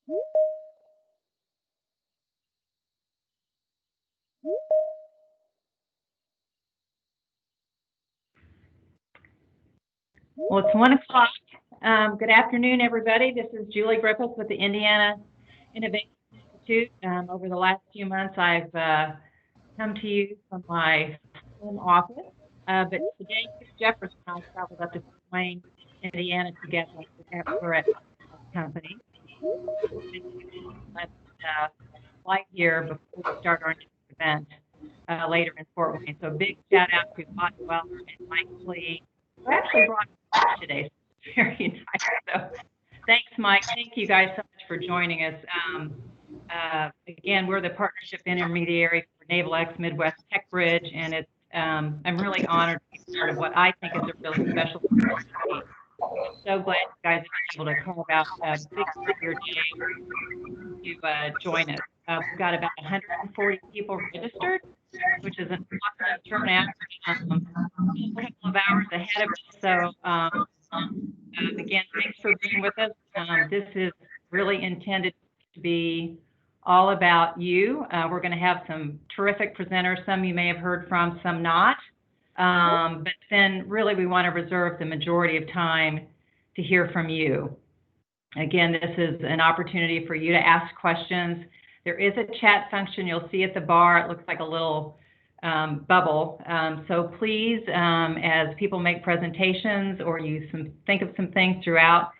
Well, it's 1 o'clock. Good afternoon, everybody. This is Julie Griffith with the Indiana Innovation Institute. Over the last few months, I've come to you from my home office, but today, Jefferson and I traveled up to Fort Wayne, Indiana together. We're at the company. Let's flight here before we start our next event later in Fort Wayne. So big shout out to Bob Weller and Mike Lee, who actually brought us today. So it's very nice. So thanks, Mike. Thank you guys so much for joining us. Again, we're the partnership intermediary for NAVAX Midwest Tech Bridge, and it's I'm really honored to be part of what I think is a really special opportunity. So glad you guys have been able to carve out a big part of your day to join us. We've got about 140 people registered, which is an awesome turnout. A couple of hours ahead of us. So again, thanks for being with us. This is really intended to be all about you. We're going to have some terrific presenters. Some you may have heard from, some not. But then really we want to reserve the majority of time to hear from you. Again, this is an opportunity for you to ask questions. There is a chat function you'll see at the bar. It looks like a little bubble. So please, as people make presentations or you think of some things throughout,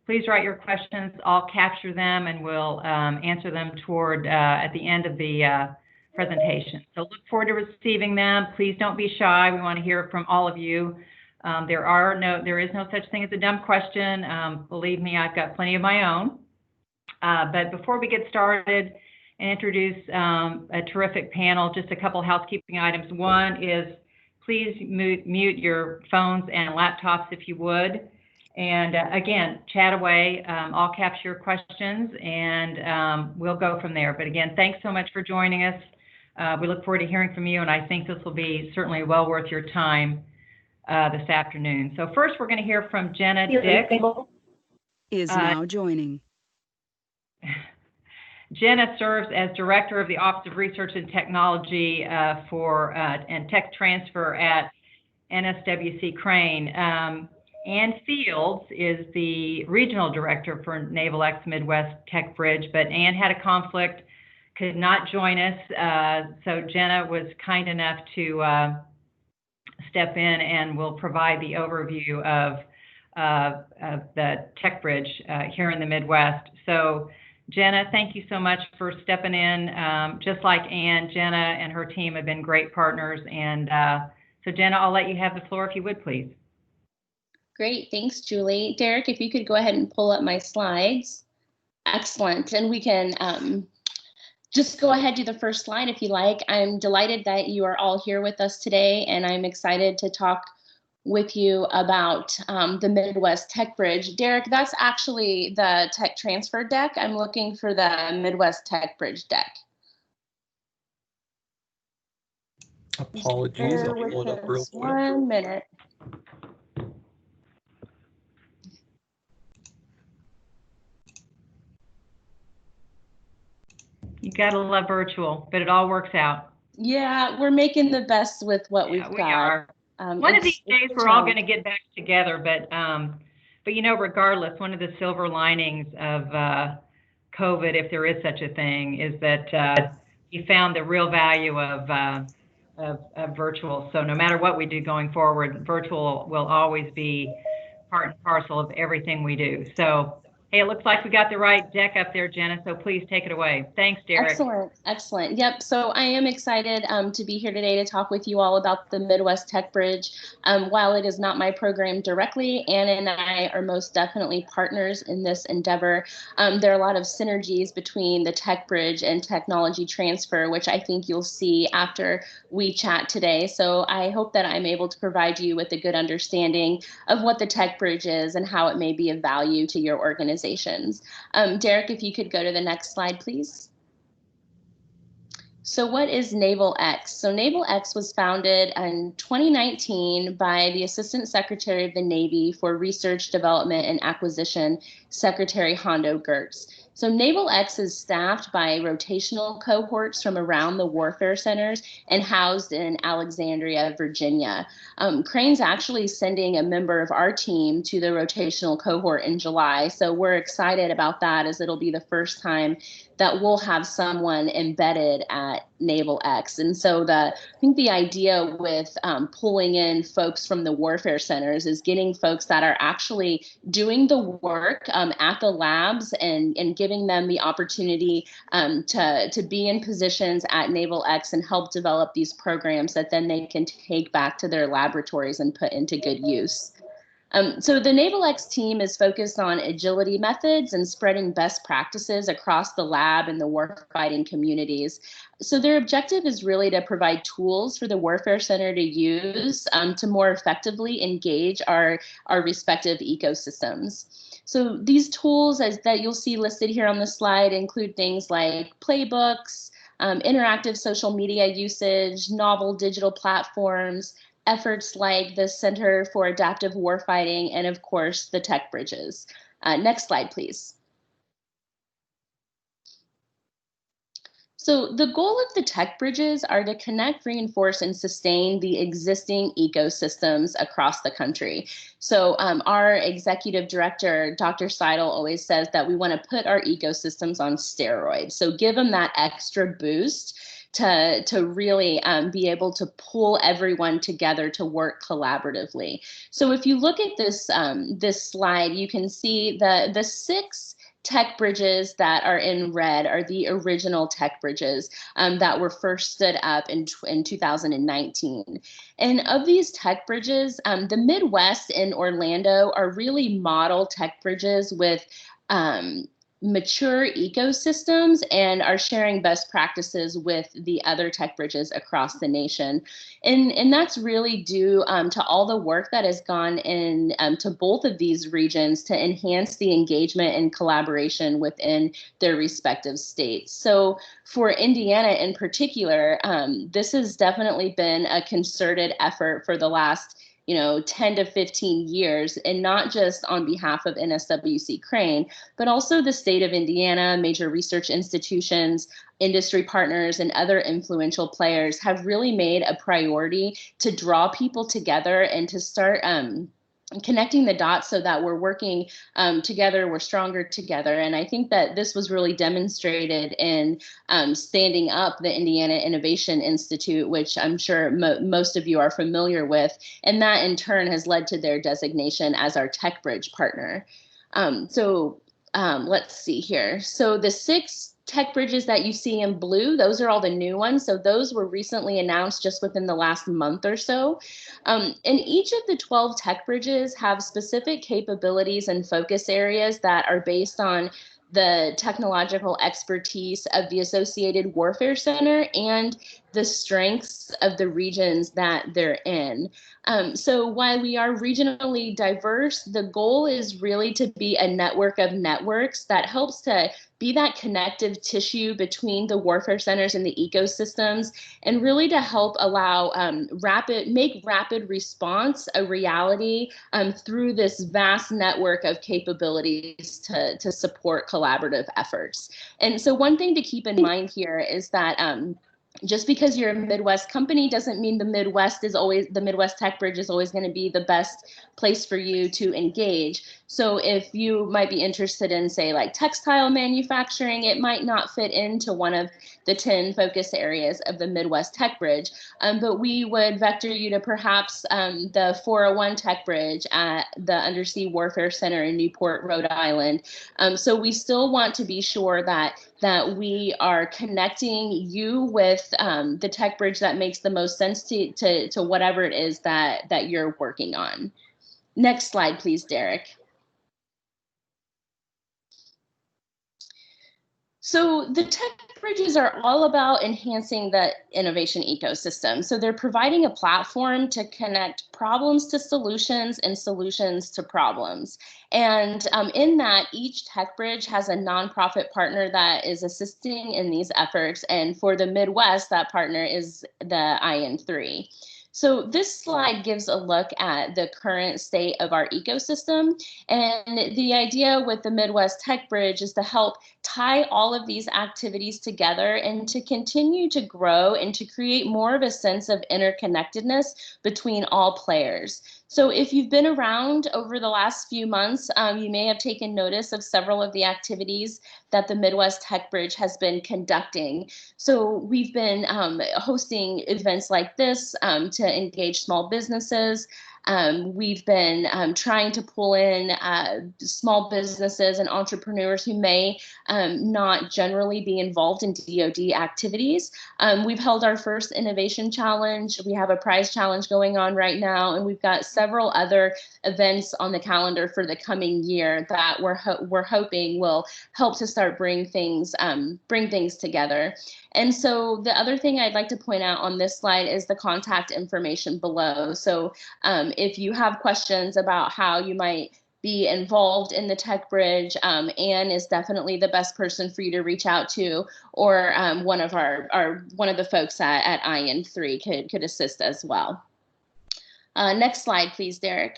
please write your questions. I'll capture them and we'll answer them toward at the end of the presentation. So look forward to receiving them. Please don't be shy. We want to hear from all of you. There is no such thing as a dumb question. Believe me, I've got plenty of my own. But before we get started and introduce a terrific panel, just a couple housekeeping items. One is please mute your phones and laptops if you would. And again, chat away. I'll capture your questions and we'll go from there. But again, thanks so much for joining us. We look forward to hearing from you, and I think this will be certainly well worth your time this afternoon. So first, we're going to hear from Jenna Dick. Is now joining. Jenna serves as Director of the Office of Research and Technology and Tech Transfer at NSWC Crane. Ann Fields is the Regional Director for NAVAX Midwest Tech Bridge, but Ann had a conflict, could not join us. So Jenna was kind enough to step in and will provide the overview of the Tech Bridge here in the Midwest. So Jenna, thank you so much for stepping in. Just like Ann, Jenna and her team have been great partners. And so Jenna, I'll let you have the floor if you would, please. Great, thanks, Julie. Derek, if you could go ahead and pull up my slides. Excellent, and we can just go ahead to the first slide if you like. I'm delighted that you are all here with us today, and I'm excited to talk with you about the Midwest Tech Bridge. Derek, that's actually the tech transfer deck. I'm looking for the Midwest Tech Bridge deck. Apologies, I'll pull it up real quick. 1 minute. You gotta love virtual, but it all works out. Yeah, we're making the best with what we've got. We are. One of these days, we're all going to get back together, but you know, regardless, one of the silver linings of COVID, if there is such a thing, is that you found the real value of virtual. So no matter what we do going forward, virtual will always be part and parcel of everything we do. So hey, it looks like we got the right deck up there, Jenna, so please take it away. Thanks, Derek. Excellent, excellent. Yep, so I am excited to be here today to talk with you all about the Midwest Tech Bridge. While it is not my program directly, Ann and I are most definitely partners in this endeavor. There are a lot of synergies between the Tech Bridge and technology transfer, which I think you'll see after we chat today. So I hope that I'm able to provide you with a good understanding of what the Tech Bridge is and how it may be of value to your organization. Derek, if you could go to the next slide, please. So what is NavalX? So NavalX was founded in 2019 by the Assistant Secretary of the Navy for Research, Development, and Acquisition, Secretary Hondo Gertz. So NavalX is staffed by rotational cohorts from around the warfare centers and housed in Alexandria, Virginia. Crane's actually sending a member of our team to the rotational cohort in July. So we're excited about that, as it'll be the first time that we'll have someone embedded at NavalX. And so I think the idea with pulling in folks from the warfare centers is getting folks that are actually doing the work at the labs and giving them the opportunity to be in positions at NavalX and help develop these programs that then they can take back to their laboratories and put into good use. So the NavalX team is focused on agility methods and spreading best practices across the lab and the warfighting communities. So their objective is really to provide tools for the Warfare Center to use to more effectively engage our respective ecosystems. So these tools that you'll see listed here on the slide include things like playbooks, interactive social media usage, novel digital platforms, efforts like the Center for Adaptive Warfighting, and of course, the tech bridges. Next slide, please. So the goal of the tech bridges are to connect, reinforce, and sustain the existing ecosystems across the country. So our executive director, Dr. Seidel, always says that we want to put our ecosystems on steroids. So give them that extra boost to really be able to pull everyone together to work collaboratively. So if you look at this, this slide, you can see the 6 tech bridges that are in red are the original tech bridges that were first stood up in 2019. And of these tech bridges, the Midwest and Orlando are really model tech bridges with mature ecosystems and are sharing best practices with the other tech bridges across the nation. And that's really due to all the work that has gone in to both of these regions to enhance the engagement and collaboration within their respective states. So for Indiana in particular, this has definitely been a concerted effort for the last 10 to 15 years, and not just on behalf of NSWC Crane, but also the state of Indiana, major research institutions, industry partners, and other influential players have really made a priority to draw people together and to start connecting the dots so that we're working together, we're stronger together. And I think that this was really demonstrated in standing up the Indiana Innovation Institute, which I'm sure most of you are familiar with. And that in turn has led to their designation as our Tech Bridge partner. Let's see here. So the 6 tech bridges that you see in blue, those are all the new ones. So those were recently announced just within the last month or so. And each of the 12 tech bridges have specific capabilities and focus areas that are based on the technological expertise of the Associated Warfare Center and the strengths of the regions that they're in. So while we are regionally diverse, the goal is really to be a network of networks that helps to be that connective tissue between the warfare centers and the ecosystems, and really to help allow make rapid response a reality through this vast network of capabilities to support collaborative efforts. And so one thing to keep in mind here is that just because you're a Midwest company doesn't mean the Midwest Tech Bridge is always going to be the best place for you to engage. So if you might be interested in, say, like textile manufacturing, it might not fit into one of the 10 focus areas of the Midwest Tech Bridge, but we would vector you to perhaps the 401 Tech Bridge at the Undersea Warfare Center in Newport, Rhode Island. So we still want to be sure that we are connecting you with the tech bridge that makes the most sense to whatever it is that you're working on. Next slide, please, Derek. So the tech bridges are all about enhancing the innovation ecosystem. So they're providing a platform to connect problems to solutions and solutions to problems. And in that, each tech bridge has a nonprofit partner that is assisting in these efforts. And for the Midwest, that partner is the IN3. So this slide gives a look at the current state of our ecosystem. And the idea with the Midwest Tech Bridge is to help tie all of these activities together and to continue to grow and to create more of a sense of interconnectedness between all players. So if you've been around over the last few months, you may have taken notice of several of the activities that the Midwest Tech Bridge has been conducting. So we've been hosting events like this to engage small businesses. We've been trying to pull in small businesses and entrepreneurs who may not generally be involved in DoD activities. We've held our first innovation challenge. We have a prize challenge going on right now, and we've got several other events on the calendar for the coming year that we're hoping will help to start bring things together. And so the other thing I'd like to point out on this slide is the contact information below. So if you have questions about how you might be involved in the Tech Bridge, Anne is definitely the best person for you to reach out to, or one of the folks at IN3 could assist as well. Next slide, please, Derek.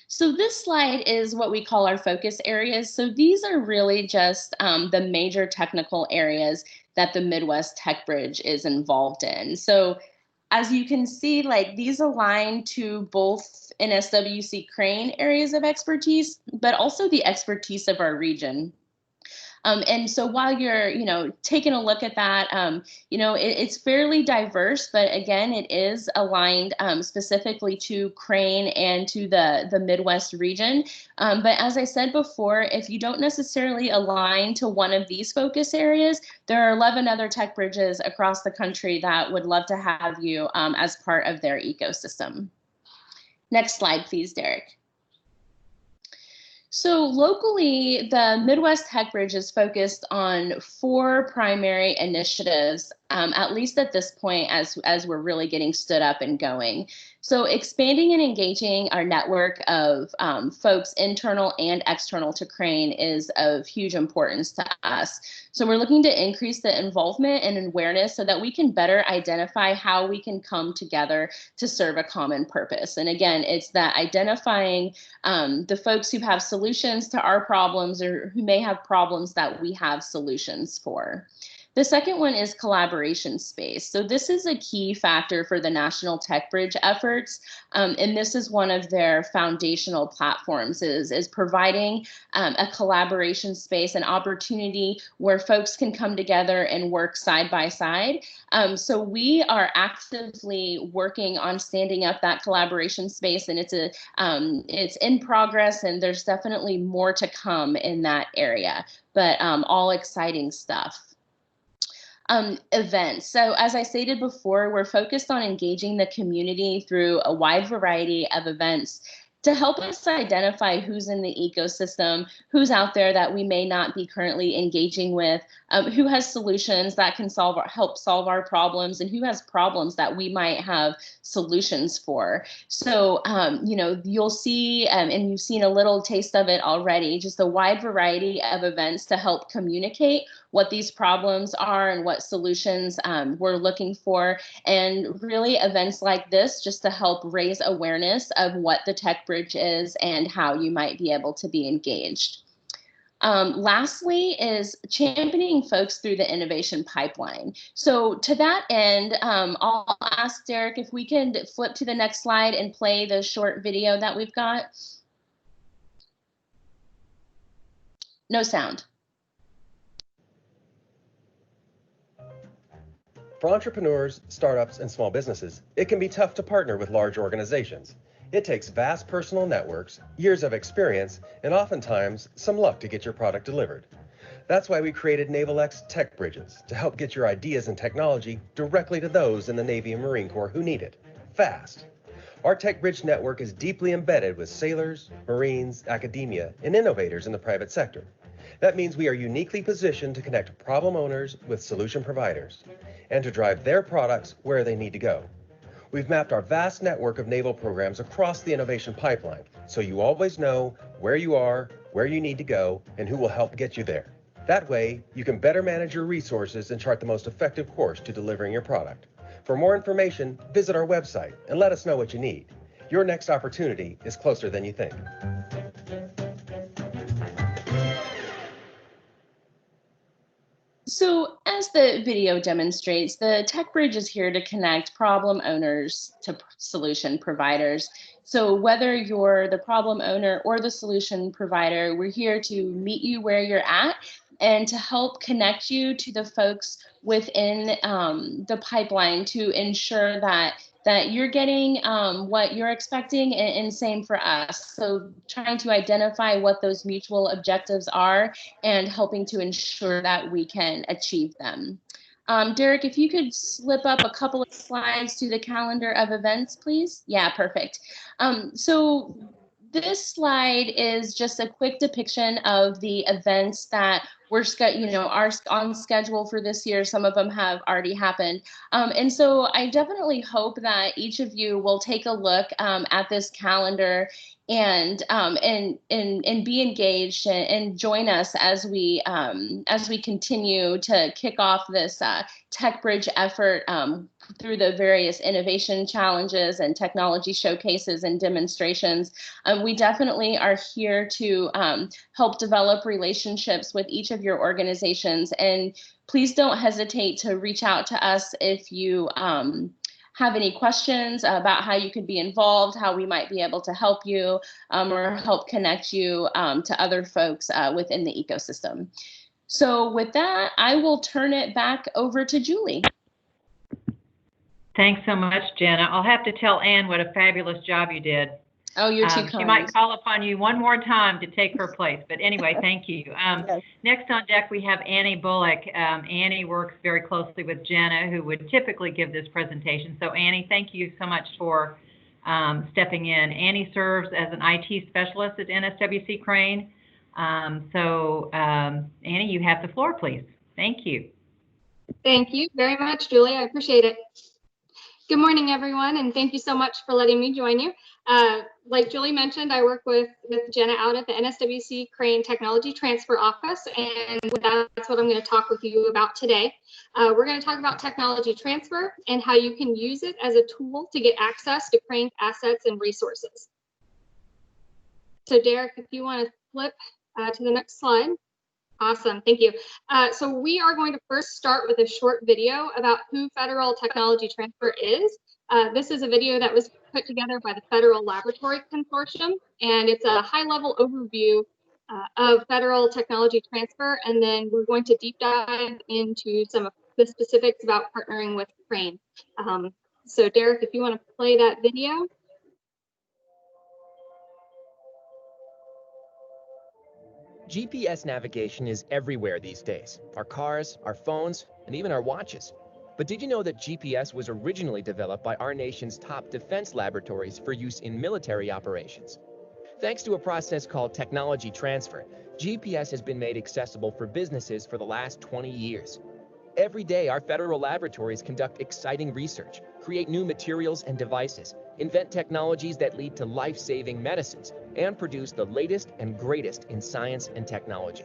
So this slide is what we call our focus areas. So these are really just the major technical areas that the Midwest Tech Bridge is involved in. So as you can see, like these align to both NSWC Crane areas of expertise, but also the expertise of our region. And so while you're, taking a look at that, it's fairly diverse, but again, it is aligned specifically to Crane and to the Midwest region. But as I said before, if you don't necessarily align to one of these focus areas, there are 11 other tech bridges across the country that would love to have you as part of their ecosystem. Next slide, please, Derek. So locally, the Midwest Tech Bridge is focused on 4 primary initiatives, at least at this point as we're really getting stood up and going. So expanding and engaging our network of folks internal and external to Crane is of huge importance to us. So we're looking to increase the involvement and awareness so that we can better identify how we can come together to serve a common purpose. And again, it's that identifying the folks who have solutions to our problems or who may have problems that we have solutions for. The second one is collaboration space. So this is a key factor for the National Tech Bridge efforts. And this is one of their foundational platforms is providing a collaboration space, an opportunity where folks can come together and work side by side. So we are actively working on standing up that collaboration space, and it's in progress, and there's definitely more to come in that area, but all exciting stuff. Events. So as I stated before, we're focused on engaging the community through a wide variety of events to help us identify who's in the ecosystem, who's out there that we may not be currently engaging with, who has solutions that can help solve our problems, and who has problems that we might have solutions for. So, you'll see, and you've seen a little taste of it already, just a wide variety of events to help communicate what these problems are and what solutions we're looking for. And really events like this just to help raise awareness of what the Tech Bridge is and how you might be able to be engaged. Lastly is championing folks through the innovation pipeline. So to that end, I'll ask Derek if we can flip to the next slide and play the short video that we've got. No sound. For entrepreneurs, startups, and small businesses, it can be tough to partner with large organizations. It takes vast personal networks, years of experience, and oftentimes some luck to get your product delivered. That's why we created NAVAL Tech Bridges to help get your ideas and technology directly to those in the Navy and Marine Corps who need it, fast. Our Tech Bridge network is deeply embedded with sailors, Marines, academia, and innovators in the private sector. That means we are uniquely positioned to connect problem owners with solution providers and to drive their products where they need to go. We've mapped our vast network of naval programs across the innovation pipeline, so you always know where you are, where you need to go, and who will help get you there. That way, you can better manage your resources and chart the most effective course to delivering your product. For more information, visit our website and let us know what you need. Your next opportunity is closer than you think. So as the video demonstrates, the Tech Bridge is here to connect problem owners to solution providers. So whether you're the problem owner or the solution provider, we're here to meet you where you're at and to help connect you to the folks within the pipeline to ensure that you're getting what you're expecting, and same for us. So trying to identify what those mutual objectives are and helping to ensure that we can achieve them. Derek, if you could slip up a couple of slides to the calendar of events, please. Yeah, perfect. So this slide is just a quick depiction of the events that are on schedule for this year. Some of them have already happened. And so I definitely hope that each of you will take a look at this calendar and be engaged and join us as we continue to kick off this Tech Bridge effort through the various innovation challenges and technology showcases and demonstrations. We definitely are here to help develop relationships with each of your organizations, and please don't hesitate to reach out to us if you have any questions about how you could be involved, how we might be able to help you or help connect you to other folks within the ecosystem. So with that, I will turn it back over to Julie. Thanks so much, Jenna. I'll have to tell Ann what a fabulous job you did. Oh, you're too kind. She might call upon you one more time to take her place. But anyway, thank you. Yes. Next on deck, we have Annie Bullock. Annie works very closely with Jenna, who would typically give this presentation. So Annie, thank you so much for stepping in. Annie serves as an IT specialist at NSWC Crane. Annie, you have the floor, please. Thank you. Thank you very much, Julie. I appreciate it. Good morning, everyone, and thank you so much for letting me join you. Like Julie mentioned, I work with Jenna out at the NSWC Crane Technology Transfer Office, and that's what I'm going to talk with you about today. We're going to talk about technology transfer and how you can use it as a tool to get access to Crane's assets and resources. So Derek, if you want to flip to the next slide. Awesome, thank you. So we are going to first start with a short video about who Federal Technology Transfer is. This is a video that was put together by the Federal Laboratory Consortium, and it's a high-level overview of Federal Technology Transfer, and then we're going to deep dive into some of the specifics about partnering with Crane. So Derek, if you want to play that video. GPS navigation is everywhere these days. Our cars, our phones, and even our watches. But did you know that GPS was originally developed by our nation's top defense laboratories for use in military operations? Thanks to a process called technology transfer, GPS has been made accessible for businesses for the last 20 years. Every day, our federal laboratories conduct exciting research, create new materials and devices, invent technologies that lead to life-saving medicines, and produce the latest and greatest in science and technology.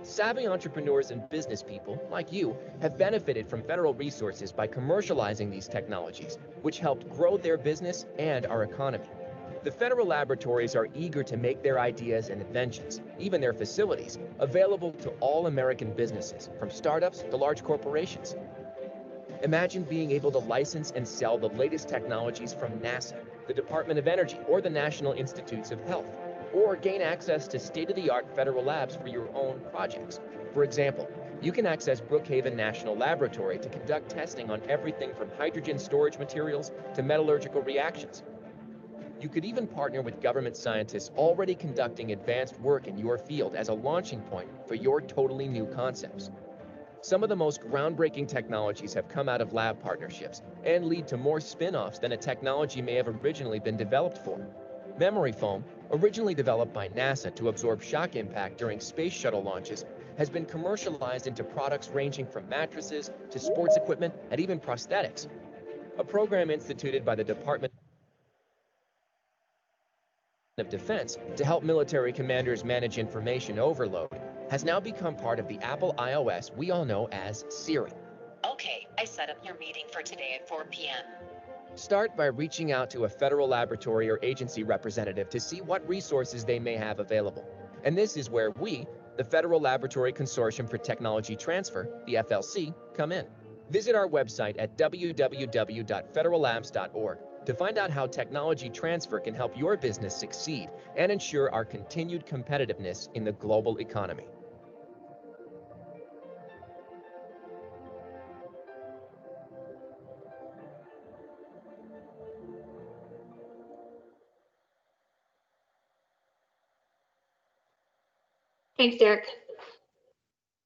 Savvy entrepreneurs and business people, like you, have benefited from federal resources by commercializing these technologies, which helped grow their business and our economy. The federal laboratories are eager to make their ideas and inventions, even their facilities, available to all American businesses, from startups to large corporations. Imagine being able to license and sell the latest technologies from NASA, the Department of Energy, or the National Institutes of Health, or gain access to state-of-the-art federal labs for your own projects. For example, you can access Brookhaven National Laboratory to conduct testing on everything from hydrogen storage materials to metallurgical reactions. You could even partner with government scientists already conducting advanced work in your field as a launching point for your totally new concepts. Some of the most groundbreaking technologies have come out of lab partnerships and lead to more spin-offs than a technology may have originally been developed for. Memory foam, originally developed by NASA to absorb shock impact during space shuttle launches, has been commercialized into products ranging from mattresses to sports equipment and even prosthetics. A program instituted by the Department of Defense to help military commanders manage information overload has now become part of the Apple iOS we all know as Siri. Okay, I set up your meeting for today at 4 p.m. Start by reaching out to a federal laboratory or agency representative to see what resources they may have available. And this is where we, the Federal Laboratory Consortium for Technology Transfer, the FLC, come in. Visit our website at www.federallabs.org to find out how technology transfer can help your business succeed and ensure our continued competitiveness in the global economy. Thanks, Derek.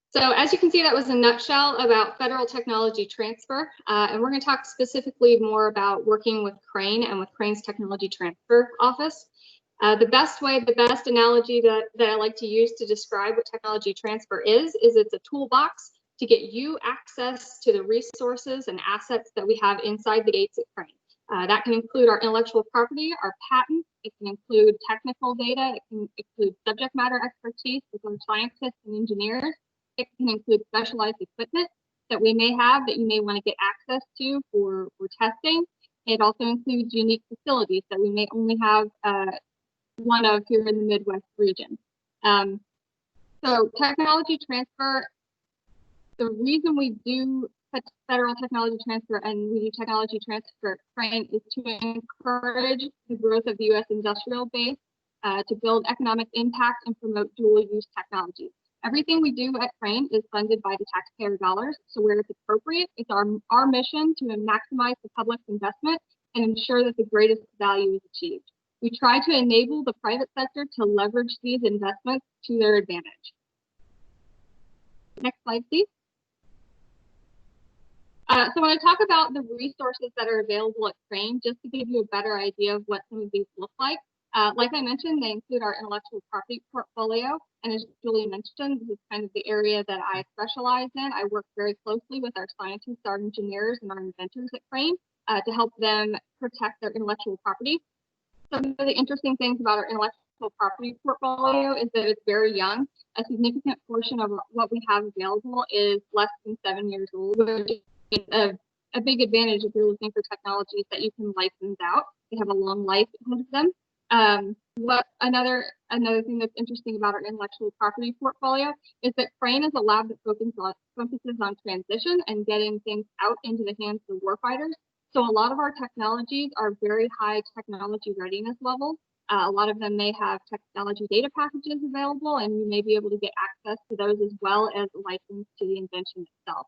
So as you can see, that was a nutshell about federal technology transfer. And we're going to talk specifically more about working with Crane and with Crane's Technology Transfer Office. The best analogy that I like to use to describe what technology transfer is it's a toolbox to get you access to the resources and assets that we have inside the gates at Crane. That can include our intellectual property, our patents. It can include technical data. It can include subject matter expertise with our scientists and engineers. It can include specialized equipment that we may have that you may want to get access to for testing. It also includes unique facilities that we may only have one of here in the Midwest region. So technology transfer, the reason we do federal technology transfer and we do technology transfer at Crane is to encourage the growth of the U.S. industrial base, to build economic impact and promote dual use technologies. Everything we do at Crane is funded by the taxpayer dollars, so where it's appropriate, it's our mission to maximize the public's investment and ensure that the greatest value is achieved. We try to enable the private sector to leverage these investments to their advantage. Next slide, please. So when I talk about the resources that are available at Crane, just to give you a better idea of what some of these look like I mentioned, they include our intellectual property portfolio. And as Julie mentioned, this is kind of the area that I specialize in. I work very closely with our scientists, our engineers, and our inventors at Crane to help them protect their intellectual property. Some of the interesting things about our intellectual property portfolio is that it's very young. A significant portion of what we have available is less than 7 years old, which is a big advantage if you're looking for technologies that you can license out. They have a long life ahead of them. Another thing that's interesting about our intellectual property portfolio is that Crane is a lab that focuses on transition and getting things out into the hands of warfighters. So a lot of our technologies are very high technology readiness levels. A lot of them may have technology data packages available, and you may be able to get access to those as well as a license to the invention itself.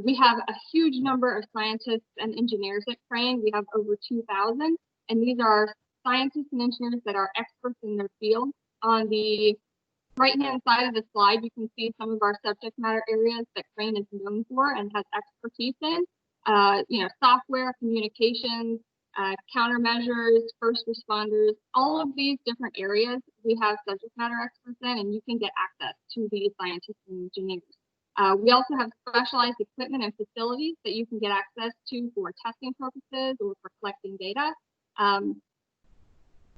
We have a huge number of scientists and engineers at Crane. We have over 2,000, and these are scientists and engineers that are experts in their field. On the right-hand side of the slide, you can see some of our subject matter areas that Crane is known for and has expertise in. Software, communications, countermeasures, first responders, all of these different areas we have subject matter experts in, and you can get access to these scientists and engineers. We also have specialized equipment and facilities that you can get access to for testing purposes or for collecting data.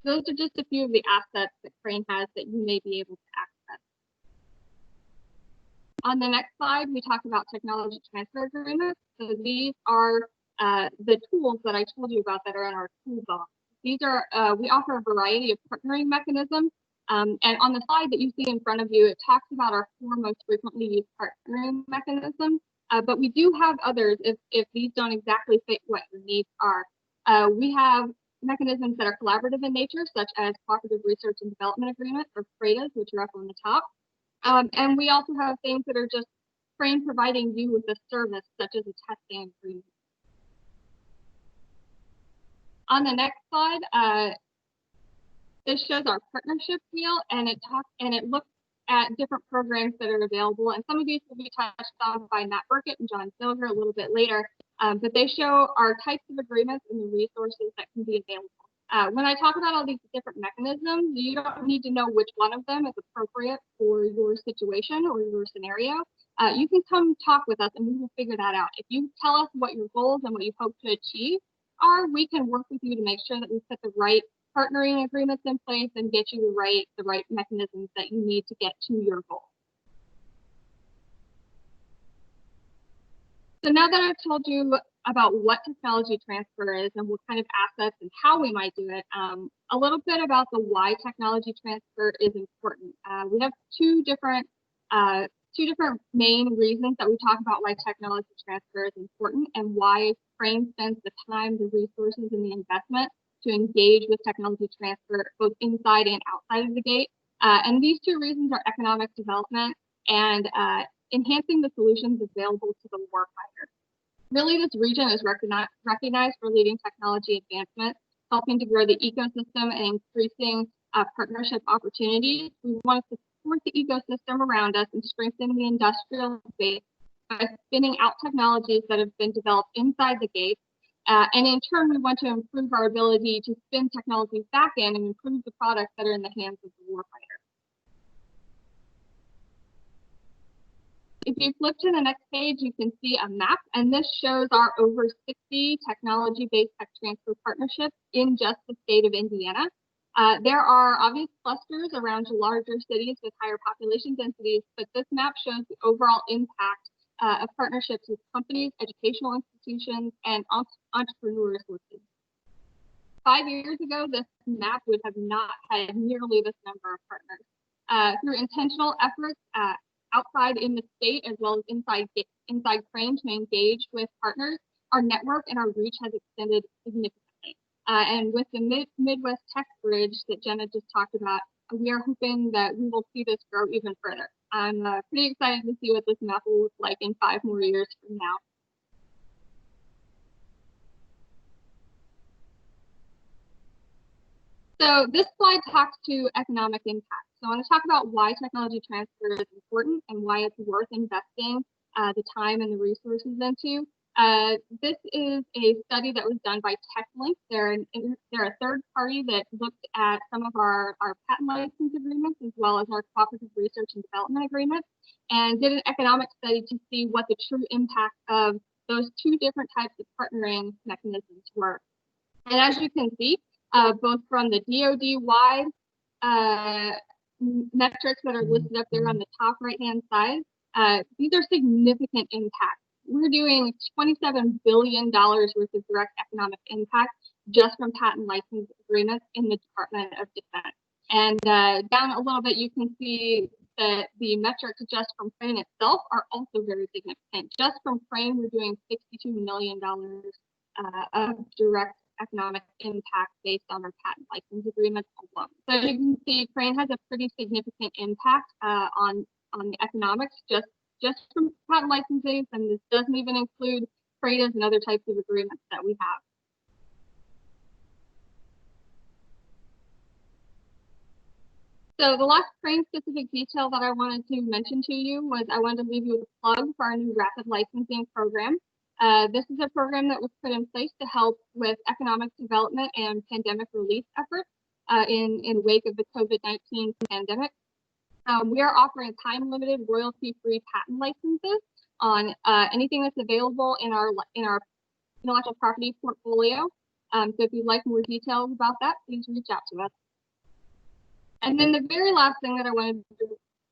Those are just a few of the assets that Crane has that you may be able to access. On the next slide, we talk about technology transfer agreements. So these are the tools that I told you about that are in our toolbox. These are, we offer a variety of partnering mechanisms. And on the slide that you see in front of you, it talks about our 4 most frequently used partnering mechanisms. But we do have others if these don't exactly fit what your needs are. We have mechanisms that are collaborative in nature, such as cooperative research and development agreements, or CRADAs, which are up on the top. And we also have things that are just Crane providing you with a service, such as a testing agreement. On the next slide, this shows our partnership wheel, and it looks at different programs that are available. And some of these will be touched on by Matt Burkett and John Silver a little bit later. But they show our types of agreements and the resources that can be available. When I talk about all these different mechanisms, you don't need to know which one of them is appropriate for your situation or your scenario. You can come talk with us and we will figure that out. If you tell us what your goals and what you hope to achieve are, we can work with you to make sure that we put the right partnering agreements in place and get you the right mechanisms that you need to get to your goal. So now that I've told you about what technology transfer is and what kind of assets and how we might do it, a little bit about the why technology transfer is important. We have two different main reasons that we talk about why technology transfer is important and why Crane spends the time, the resources, and the investment to engage with technology transfer both inside and outside of the gate. And these two reasons are economic development and enhancing the solutions available to the warfighter. Really, this region is recognized for leading technology advancement, helping to grow the ecosystem and increasing partnership opportunities. We want to support the ecosystem around us and strengthen the industrial base by spinning out technologies that have been developed inside the gate. And in turn, we want to improve our ability to spin technologies back in and improve the products that are in the hands of the warfighter. If you flip to the next page, you can see a map, and this shows our over 60 technology-based tech transfer partnerships in just the state of Indiana. There are obvious clusters around larger cities with higher population densities, but this map shows the overall impact of partnerships with companies, educational institutions, and entrepreneurs listed. 5 years ago, this map would have not had nearly this number of partners. Through intentional efforts outside in the state as well as inside Crane to engage with partners, our network and our reach has extended significantly. And with the Midwest Tech Bridge that Jenna just talked about, we are hoping that we will see this grow even further. I'm pretty excited to see what this map will look like in 5 more years from now. So this slide talks to economic impact. So I want to talk about why technology transfer is important and why it's worth investing the time and the resources into. This is a study that was done by TechLink. They're a third party that looked at some of our patent license agreements as well as our cooperative research and development agreements and did an economic study to see what the true impact of those two different types of partnering mechanisms were. And as you can see, both from the DoD-wide metrics that are listed up there on the top right-hand side, these are significant impacts. We're doing $27 billion worth of direct economic impact just from patent license agreements in the Department of Defense. And down a little bit, you can see that the metrics just from Crane itself are also very significant. Just from Crane, we're doing $62 million of direct economic impact based on our patent license agreements alone. So you can see Crane has a pretty significant impact on the economics just from patent licenses, and this doesn't even include FRADAs and other types of agreements that we have. So the last Crane-specific detail that I wanted to mention to you was I wanted to leave you with a plug for our new rapid licensing program. This is a program that was put in place to help with economic development and pandemic relief efforts in wake of the COVID-19 pandemic. We are offering time-limited, royalty-free patent licenses on anything that's available in our intellectual property portfolio. So if you'd like more details about that, please reach out to us. And then the very last thing that I wanted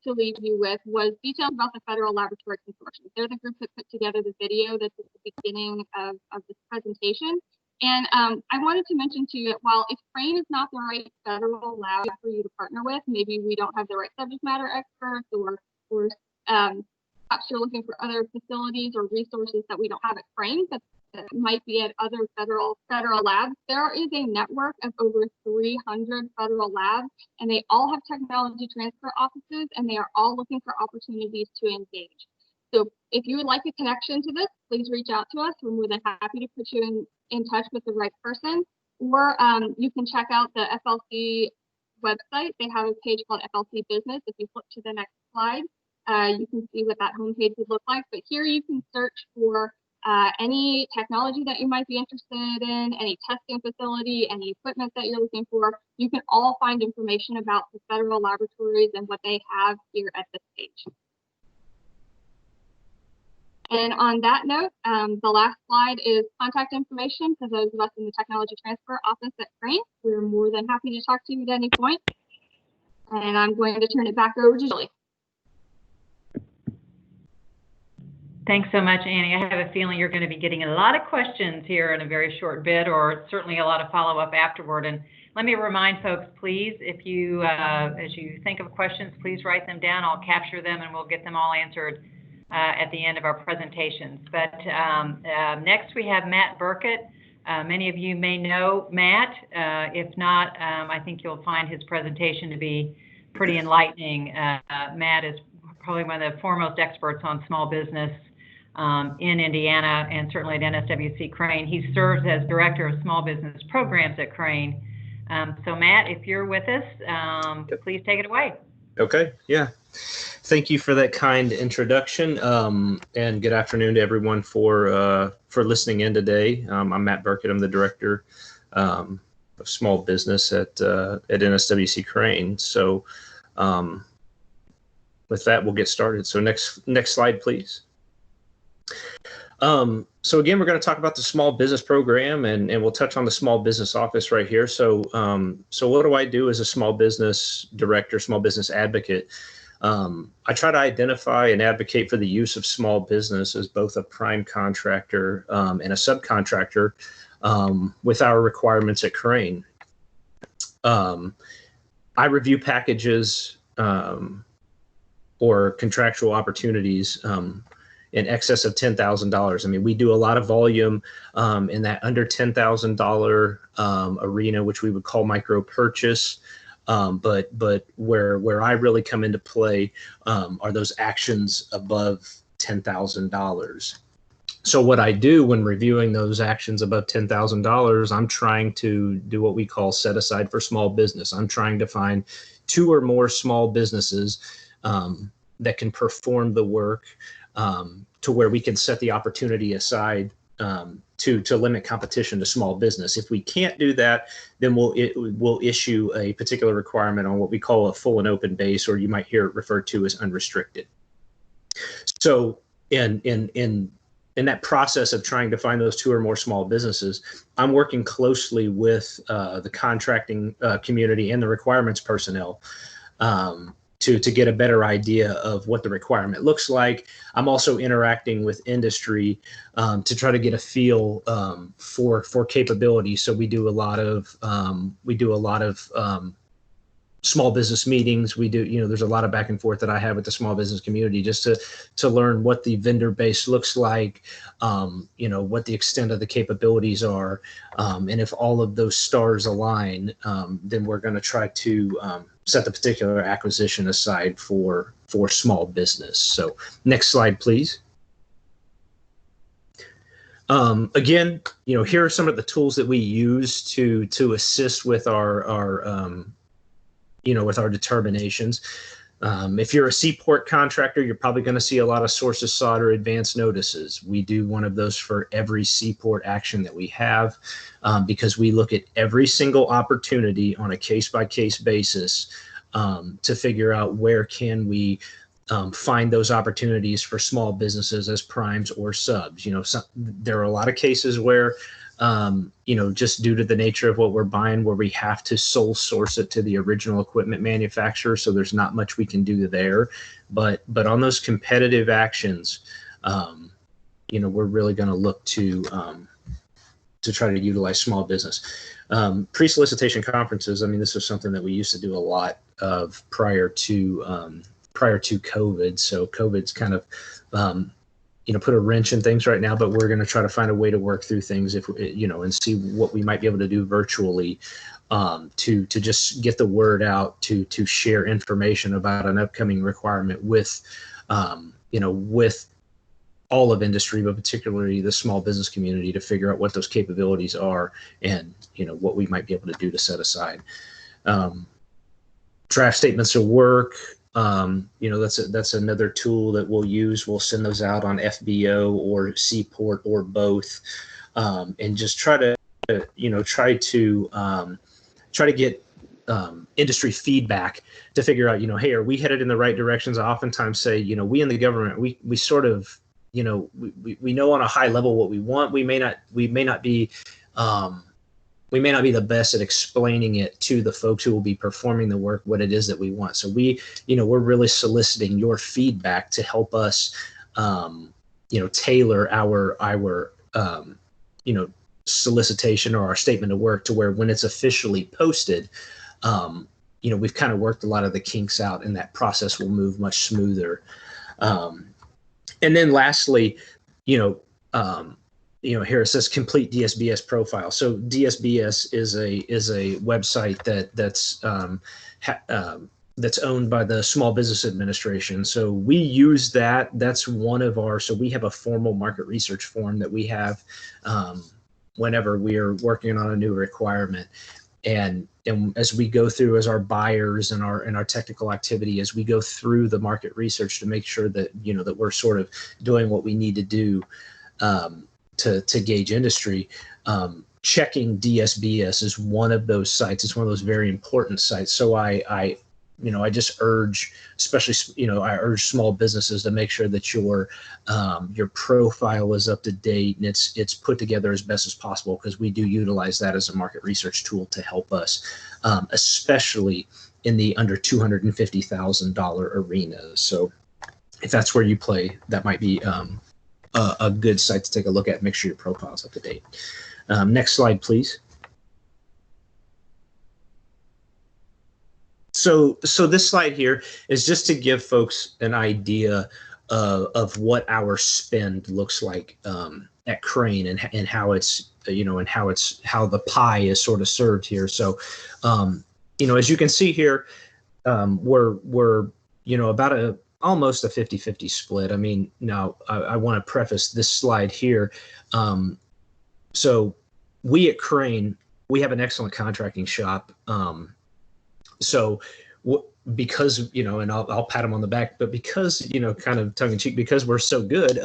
to leave you with was details about the Federal Laboratory Consortium. They're the group that put together the video that's at the beginning of this presentation. And I wanted to mention to you that while if Crane is not the right federal lab for you to partner with, maybe we don't have the right subject matter experts or perhaps you're looking for other facilities or resources that we don't have at Crane, but that might be at other federal labs. There is a network of over 300 federal labs, and they all have technology transfer offices, and they are all looking for opportunities to engage. So if you would like a connection to this, please reach out to us. We're more than happy to put you in touch with the right person. Or you can check out the FLC website. They have a page called FLC Business. If you flip to the next slide, you can see what that homepage would look like. But here you can search for any technology that you might be interested in, any testing facility, any equipment that you're looking for. You can all find information about the federal laboratories and what they have here at this page. And on that note, the last slide is contact information for those of us in the Technology Transfer Office at Crane. We're more than happy to talk to you at any point. And I'm going to turn it back over to Julie. Thanks so much, Annie. I have a feeling you're going to be getting a lot of questions here in a very short bit, or certainly a lot of follow-up afterward. And let me remind folks, please, if you, as you think of questions, please write them down. I'll capture them and we'll get them all answered at the end of our presentations. But next we have Matt Burkett. Many of you may know Matt. If not, I think you'll find his presentation to be pretty enlightening. Matt is probably one of the foremost experts on small business in Indiana and certainly at NSWC Crane. He serves as Director of Small Business Programs at Crane. So Matt, if you're with us, please take it away. Okay, yeah. Thank you for that kind introduction, and good afternoon to everyone for listening in today. I'm Matt Burkett. I'm the Director of Small Business at NSWC Crane. So with that, we'll get started. So next slide, please. So again, we're going to talk about the small business program, and we'll touch on the small business office right here. So what do I do as a small business director, small business advocate? I try to identify and advocate for the use of small business as both a prime contractor and a subcontractor with our requirements at Crane. I review packages or contractual opportunities in excess of $10,000. I mean, we do a lot of volume in that under $10,000 arena, which we would call micro purchase. But where I really come into play are those actions above $10,000. So what I do when reviewing those actions above $10,000, I'm trying to do what we call set aside for small business. I'm trying to find 2 or more small businesses that can perform the work to where we can set the opportunity aside to limit competition to small business. If we can't do that, then we'll issue a particular requirement on what we call a full and open base, or you might hear it referred to as unrestricted. So in that process of trying to find those 2 or more small businesses, I'm working closely with the contracting community and the requirements personnel to get a better idea of what the requirement looks like. I'm also interacting with industry to try to get a feel for capability. So we do a lot of small business meetings. There's a lot of back and forth that I have with the small business community just to learn what the vendor base looks like, what the extent of the capabilities are, and if all of those stars align, then we're going to try to set the particular acquisition aside for small business. So next slide, please. Again, here are some of the tools that we use to assist with our with our determinations. If you're a seaport contractor, you're probably going to see a lot of sources sought or advance notices. We do one of those for every seaport action that we have because we look at every single opportunity on a case-by-case basis to figure out where can we find those opportunities for small businesses as primes or subs. There are a lot of cases where just due to the nature of what we're buying, where we have to sole source it to the original equipment manufacturer. So there's not much we can do there, but on those competitive actions, we're really going to look to try to utilize small business. Pre-solicitation conferences. I mean, this is something that we used to do a lot of prior to COVID. So COVID's kind of, put a wrench in things right now, but we're going to try to find a way to work through things and see what we might be able to do virtually to just get the word out, to share information about an upcoming requirement with all of industry, but particularly the small business community, to figure out what those capabilities are and, what we might be able to do to set aside. Draft statements of work. That's another tool that we'll use. We'll send those out on FBO or Seaport or both, and just try to get industry feedback to figure out, hey, are we headed in the right directions? I oftentimes say, we in the government, we sort of, we know on a high level what we want. We may not be the best at explaining it to the folks who will be performing the work, what it is that we want. So we're really soliciting your feedback to help us, tailor our solicitation or our statement of work to where when it's officially posted, we've kind of worked a lot of the kinks out, and that process will move much smoother. And then lastly, here it says complete DSBS profile. So DSBS is a website that's owned by the Small Business Administration. So we use that. That's one of our. So we have a formal market research form that we have whenever we are working on a new requirement. And as we go through, as our buyers and our technical activity, as we go through the market research to make sure that that we're sort of doing what we need to do to gauge industry, checking DSBS is one of those sites. It's one of those very important sites. So I just urge, especially, I urge small businesses to make sure that your profile is up to date and it's put together as best as possible, because we do utilize that as a market research tool to help us, especially in the under $250,000 arena. So if that's where you play, that might be a good site to take a look at. Make sure your profile is up to date. Next slide, please. So this slide here is just to give folks an idea of what our spend looks like at Crane, and how it's how the pie is sort of served here. So as you can see here, we're about almost a 50-50 split. I mean, now I want to preface this slide here. So we at Crane, we have an excellent contracting shop. So because, and I'll pat them on the back, but because, kind of tongue in cheek, because we're so good,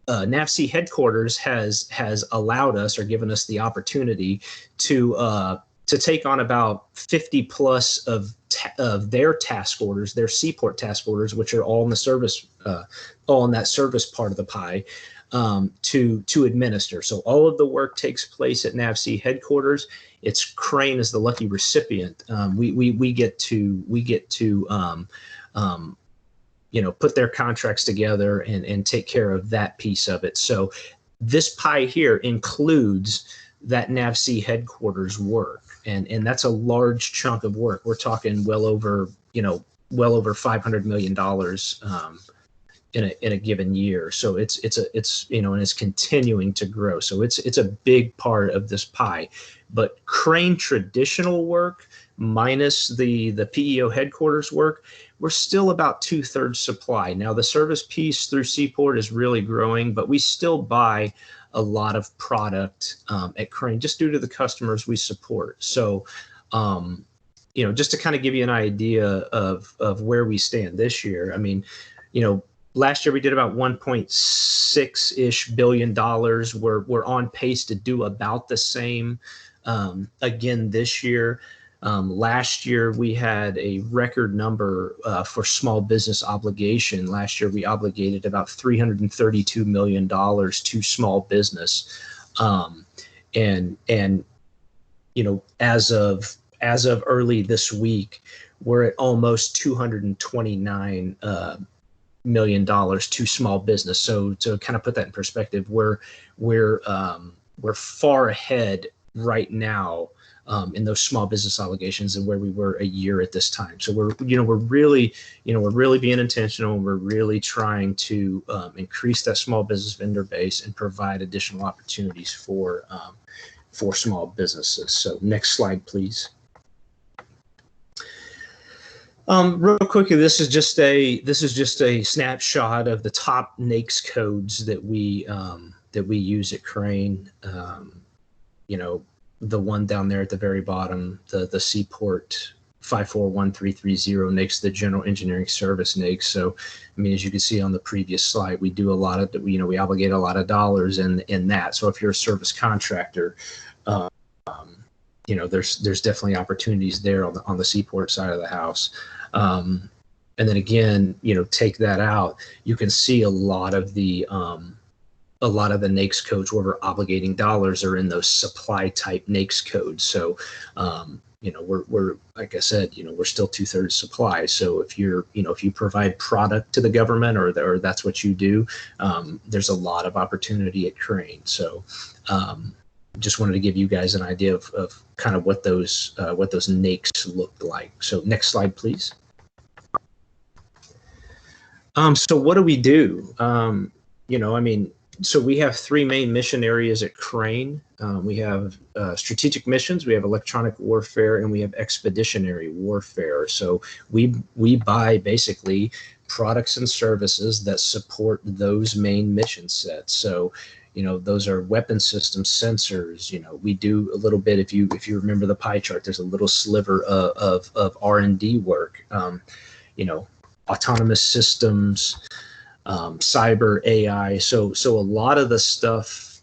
NAVC headquarters has allowed us, or given us the opportunity to take on about 50 plus of their task orders, their Seaport task orders, which are all in the service, all in that service part of the pie, to administer. So all of the work takes place at NAVC headquarters. It's Crane as the lucky recipient. We get to put their contracts together and take care of that piece of it. So this pie here includes that NAVC headquarters work, and that's a large chunk of work. We're talking well over $500 million in a given year. So it's and it's continuing to grow. So it's a big part of this pie. But Crane traditional work minus the PEO headquarters work, we're still about 2/3 supply. Now the service piece through Seaport is really growing, but we still buy a lot of product at Crane just due to the customers we support. So just to kind of give you an idea of where we stand this year. I mean, last year we did about $1.6-ish billion. We're on pace to do about the same again this year. Last year we had a record number for small business obligation. Last year we obligated about $332 million to small business, and as of early this week, we're at almost $229 million to small business. So to kind of put that in perspective, we're far ahead right now in those small business obligations than where we were a year at this time. So we're really being intentional. We're really trying to increase that small business vendor base and provide additional opportunities for small businesses. So next slide, please. Real quickly, this is just a snapshot of the top NAICS codes that we use at Crane. The one down there at the very bottom, the Seaport 541330 NAICS, the General Engineering Service NAICS. So, I mean, as you can see on the previous slide, we do a lot of, we obligate a lot of dollars in that. So if you're a service contractor, there's definitely opportunities there on the Seaport side of the house. And then again, take that out, you can see a lot of the NAICS codes where we're obligating dollars are in those supply type NAICS codes. So, we're like I said, we're still 2/3 supply. So if if you provide product to the government or that's what you do, there's a lot of opportunity at Crane. So just wanted to give you guys an idea of kind of what those NAICS looked like. So next slide, please. So what do we do? So we have three main mission areas at Crane. We have strategic missions, we have electronic warfare, and we have expeditionary warfare. So we buy basically products and services that support those main mission sets. So those are weapon systems, sensors. We do a little bit. If you remember the pie chart, there's a little sliver of R&D work. Autonomous systems, cyber, AI. So a lot of the stuff,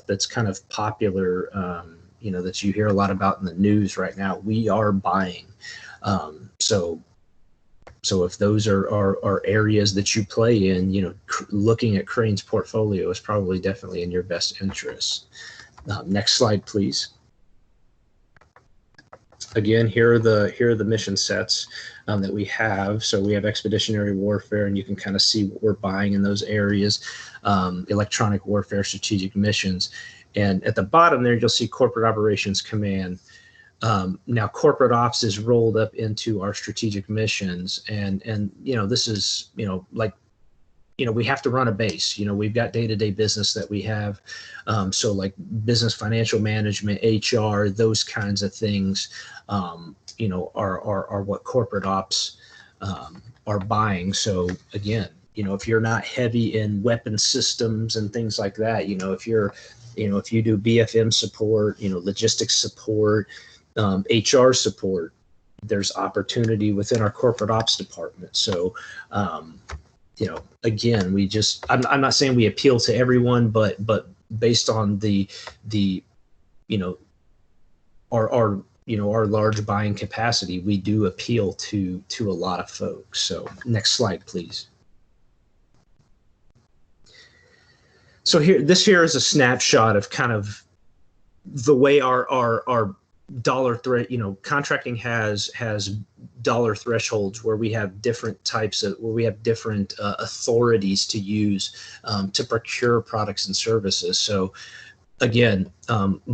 that's kind of popular, that you hear a lot about in the news right now, we are buying. So if those are areas that you play in, looking at Crane's portfolio is probably definitely in your best interest. Next slide, please. Again, here are the mission sets that we have. So we have expeditionary warfare, and you can kind of see what we're buying in those areas. Electronic warfare, strategic missions, and at the bottom there you'll see corporate operations command. Now corporate ops is rolled up into our strategic missions, and this is we have to run a base. We've got day-to-day business that we have. So like business financial management, HR, those kinds of things, are what corporate ops are buying. So again, if you're not heavy in weapon systems and things like that, if you do BFM support, logistics support, HR support, there's opportunity within our corporate ops department. So, again, I'm not saying we appeal to everyone, but based on our large buying capacity, we do appeal to a lot of folks. So next slide, please. So this here is a snapshot of kind of the way our dollar threat, contracting has dollar thresholds where we have different authorities to use to procure products and services. So again,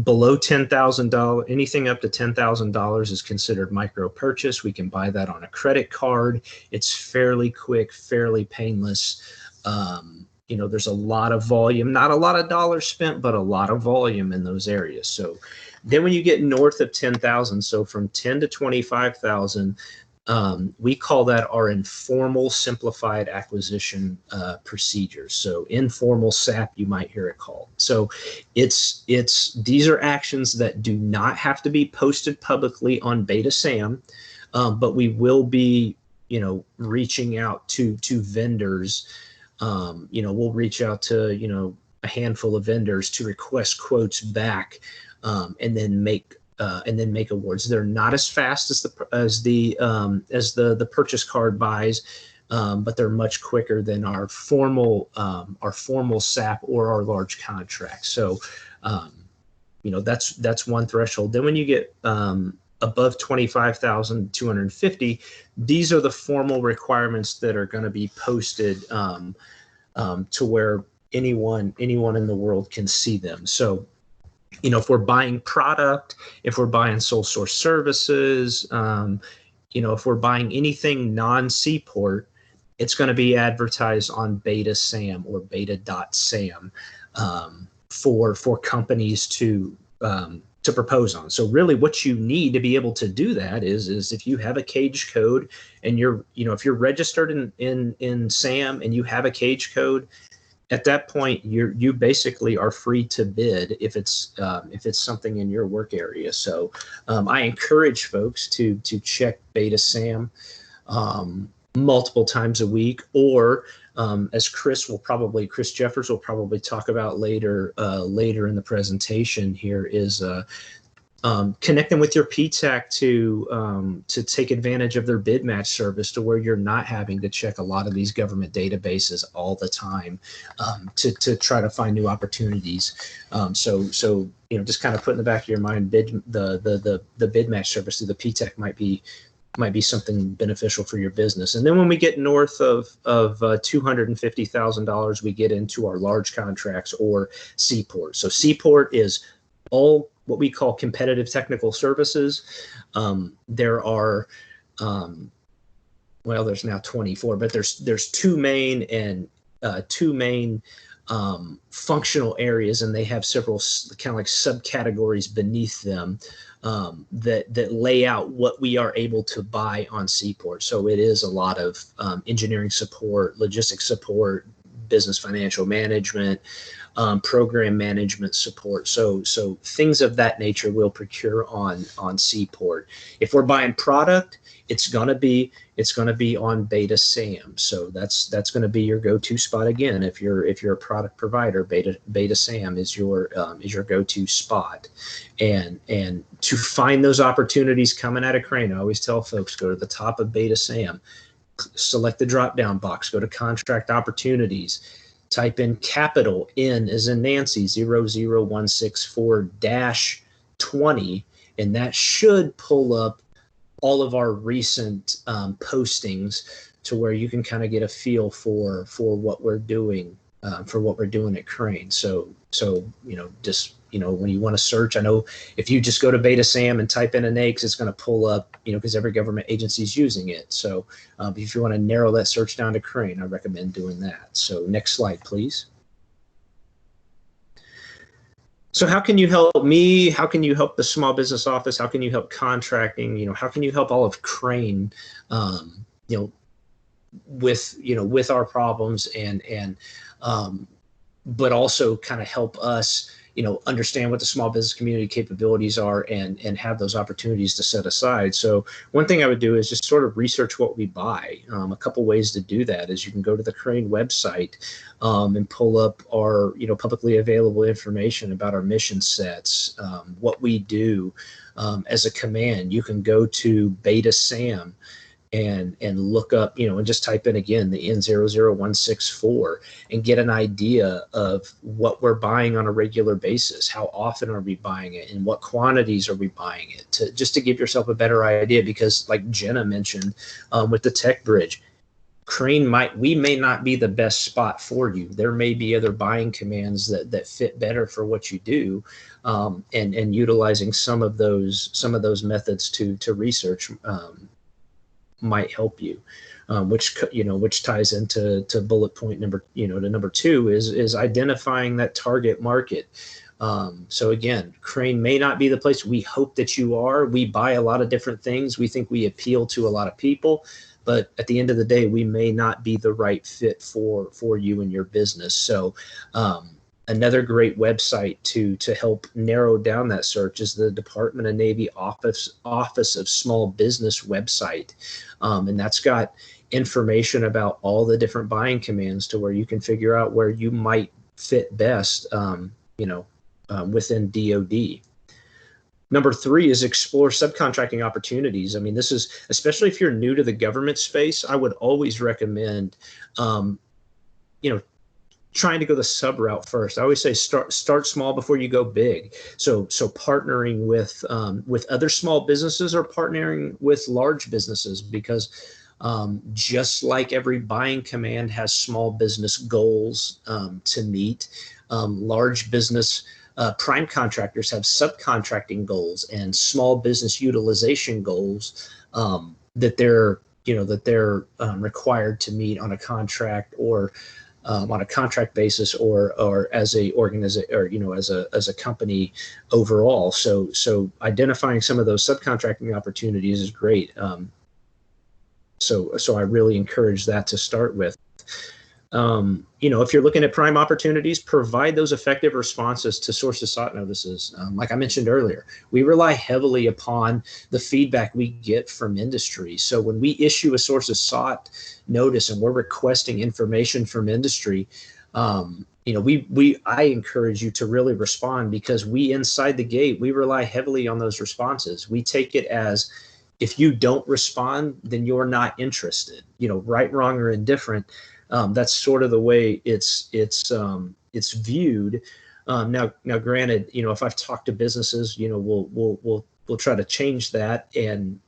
below $10,000, anything up to $10,000 is considered micro purchase. We can buy that on a credit card. It's fairly quick, fairly painless. There's a lot of volume, not a lot of dollars spent, but a lot of volume in those areas. So then when you get north of 10,000, so from 10 to 25,000, we call that our informal simplified acquisition procedures. So informal SAP, you might hear it called. So these are actions that do not have to be posted publicly on Beta SAM, but we will be, reaching out to vendors. We'll reach out to, a handful of vendors to request quotes back, and then make awards. They're not as fast as the purchase card buys, but they're much quicker than our formal SAP or our large contracts. So, that's one threshold. Then when you get above 25,250, these are the formal requirements that are going to be posted to where anyone in the world can see them. So, if we're buying product, if we're buying sole source services, if we're buying anything non-Seaport, it's going to be advertised on Beta SAM or beta.sam for companies to propose on. So really what you need to be able to do that is if you have a cage code and if you're registered in SAM and you have a cage code, at that point you basically are free to bid if it's something in your work area. So I encourage folks to check Beta SAM multiple times a week, or as Chris Jeffers will probably talk about later in the presentation here, is Connect them with your PTAC to take advantage of their bid match service, to where you're not having to check a lot of these government databases all the time to try to find new opportunities. So just kind of put in the back of your mind, the bid match service through the PTAC might be something beneficial for your business. And then when we get north of $250,000, we get into our large contracts or Seaport. So Seaport is all what we call competitive technical services. There are, there's now 24, but there's two main functional areas, and they have several kind of like subcategories beneath them that lay out what we are able to buy on Seaport. So it is a lot of engineering support, logistics support, business financial management, program management support. So things of that nature we'll procure on Seaport. If we're buying product, it's gonna be on Beta SAM. So that's gonna be your go-to spot again. If you're a product provider, Beta SAM is your go-to spot. And to find those opportunities coming out of Crane, I always tell folks, go to the top of Beta SAM, select the drop-down box, go to contract opportunities, type in capital N as in Nancy 00164-20, and that should pull up all of our recent postings, to where you can kind of get a feel for what we're doing at Crane. So when you want to search, I know if you just go to Beta SAM and type in a NAICS, it's going to pull up, because every government agency is using it. So if you want to narrow that search down to Crane, I recommend doing that. So next slide, please. So how can you help me? How can you help the small business office? How can you help contracting? How can you help all of Crane, with our problems but also kind of help us, understand what the small business community capabilities are and have those opportunities to set aside. So one thing I would do is just sort of research what we buy. A couple ways to do that is you can go to the Crane website and pull up our, publicly available information about our mission sets, what we do as a command. You can go to Beta SAM and look up, and just type in again the N00164 and get an idea of what we're buying on a regular basis. How often are we buying it, and what quantities are we buying it, just to give yourself a better idea. Because like Jenna mentioned with the Tech Bridge, Crane we may not be the best spot for you. There may be other buying commands that fit better for what you do, and utilizing some of those methods to research might help you, which ties into bullet point number two is identifying that target market. So again, Crane may not be the place. We hope that you are. We buy a lot of different things. We think we appeal to a lot of people, but at the end of the day, we may not be the right fit for you and your business. So another great website to help narrow down that search is the Department of Navy Office of Small Business website. And that's got information about all the different buying commands, to where you can figure out where you might fit best, within DoD. Number 3 is explore subcontracting opportunities. I mean, this is, especially if you're new to the government space, I would always recommend, trying to go the sub route first. I always say start small before you go big. So partnering with other small businesses or partnering with large businesses, because just like every buying command has small business goals to meet, large business prime contractors have subcontracting goals and small business utilization goals that they're required to meet on a contract or on a contract basis or as a organization, or as a company overall. So identifying some of those subcontracting opportunities is great. So I really encourage that to start with. If you're looking at prime opportunities, provide those effective responses to sources sought notices. Like I mentioned earlier, we rely heavily upon the feedback we get from industry. So when we issue a sources sought notice and we're requesting information from industry, I encourage you to really respond, because we inside the gate, we rely heavily on those responses. We take it as, if you don't respond, then you're not interested, right, wrong, or indifferent. That's sort of the way it's viewed. Now, granted, if I've talked to businesses, we'll try to change that, and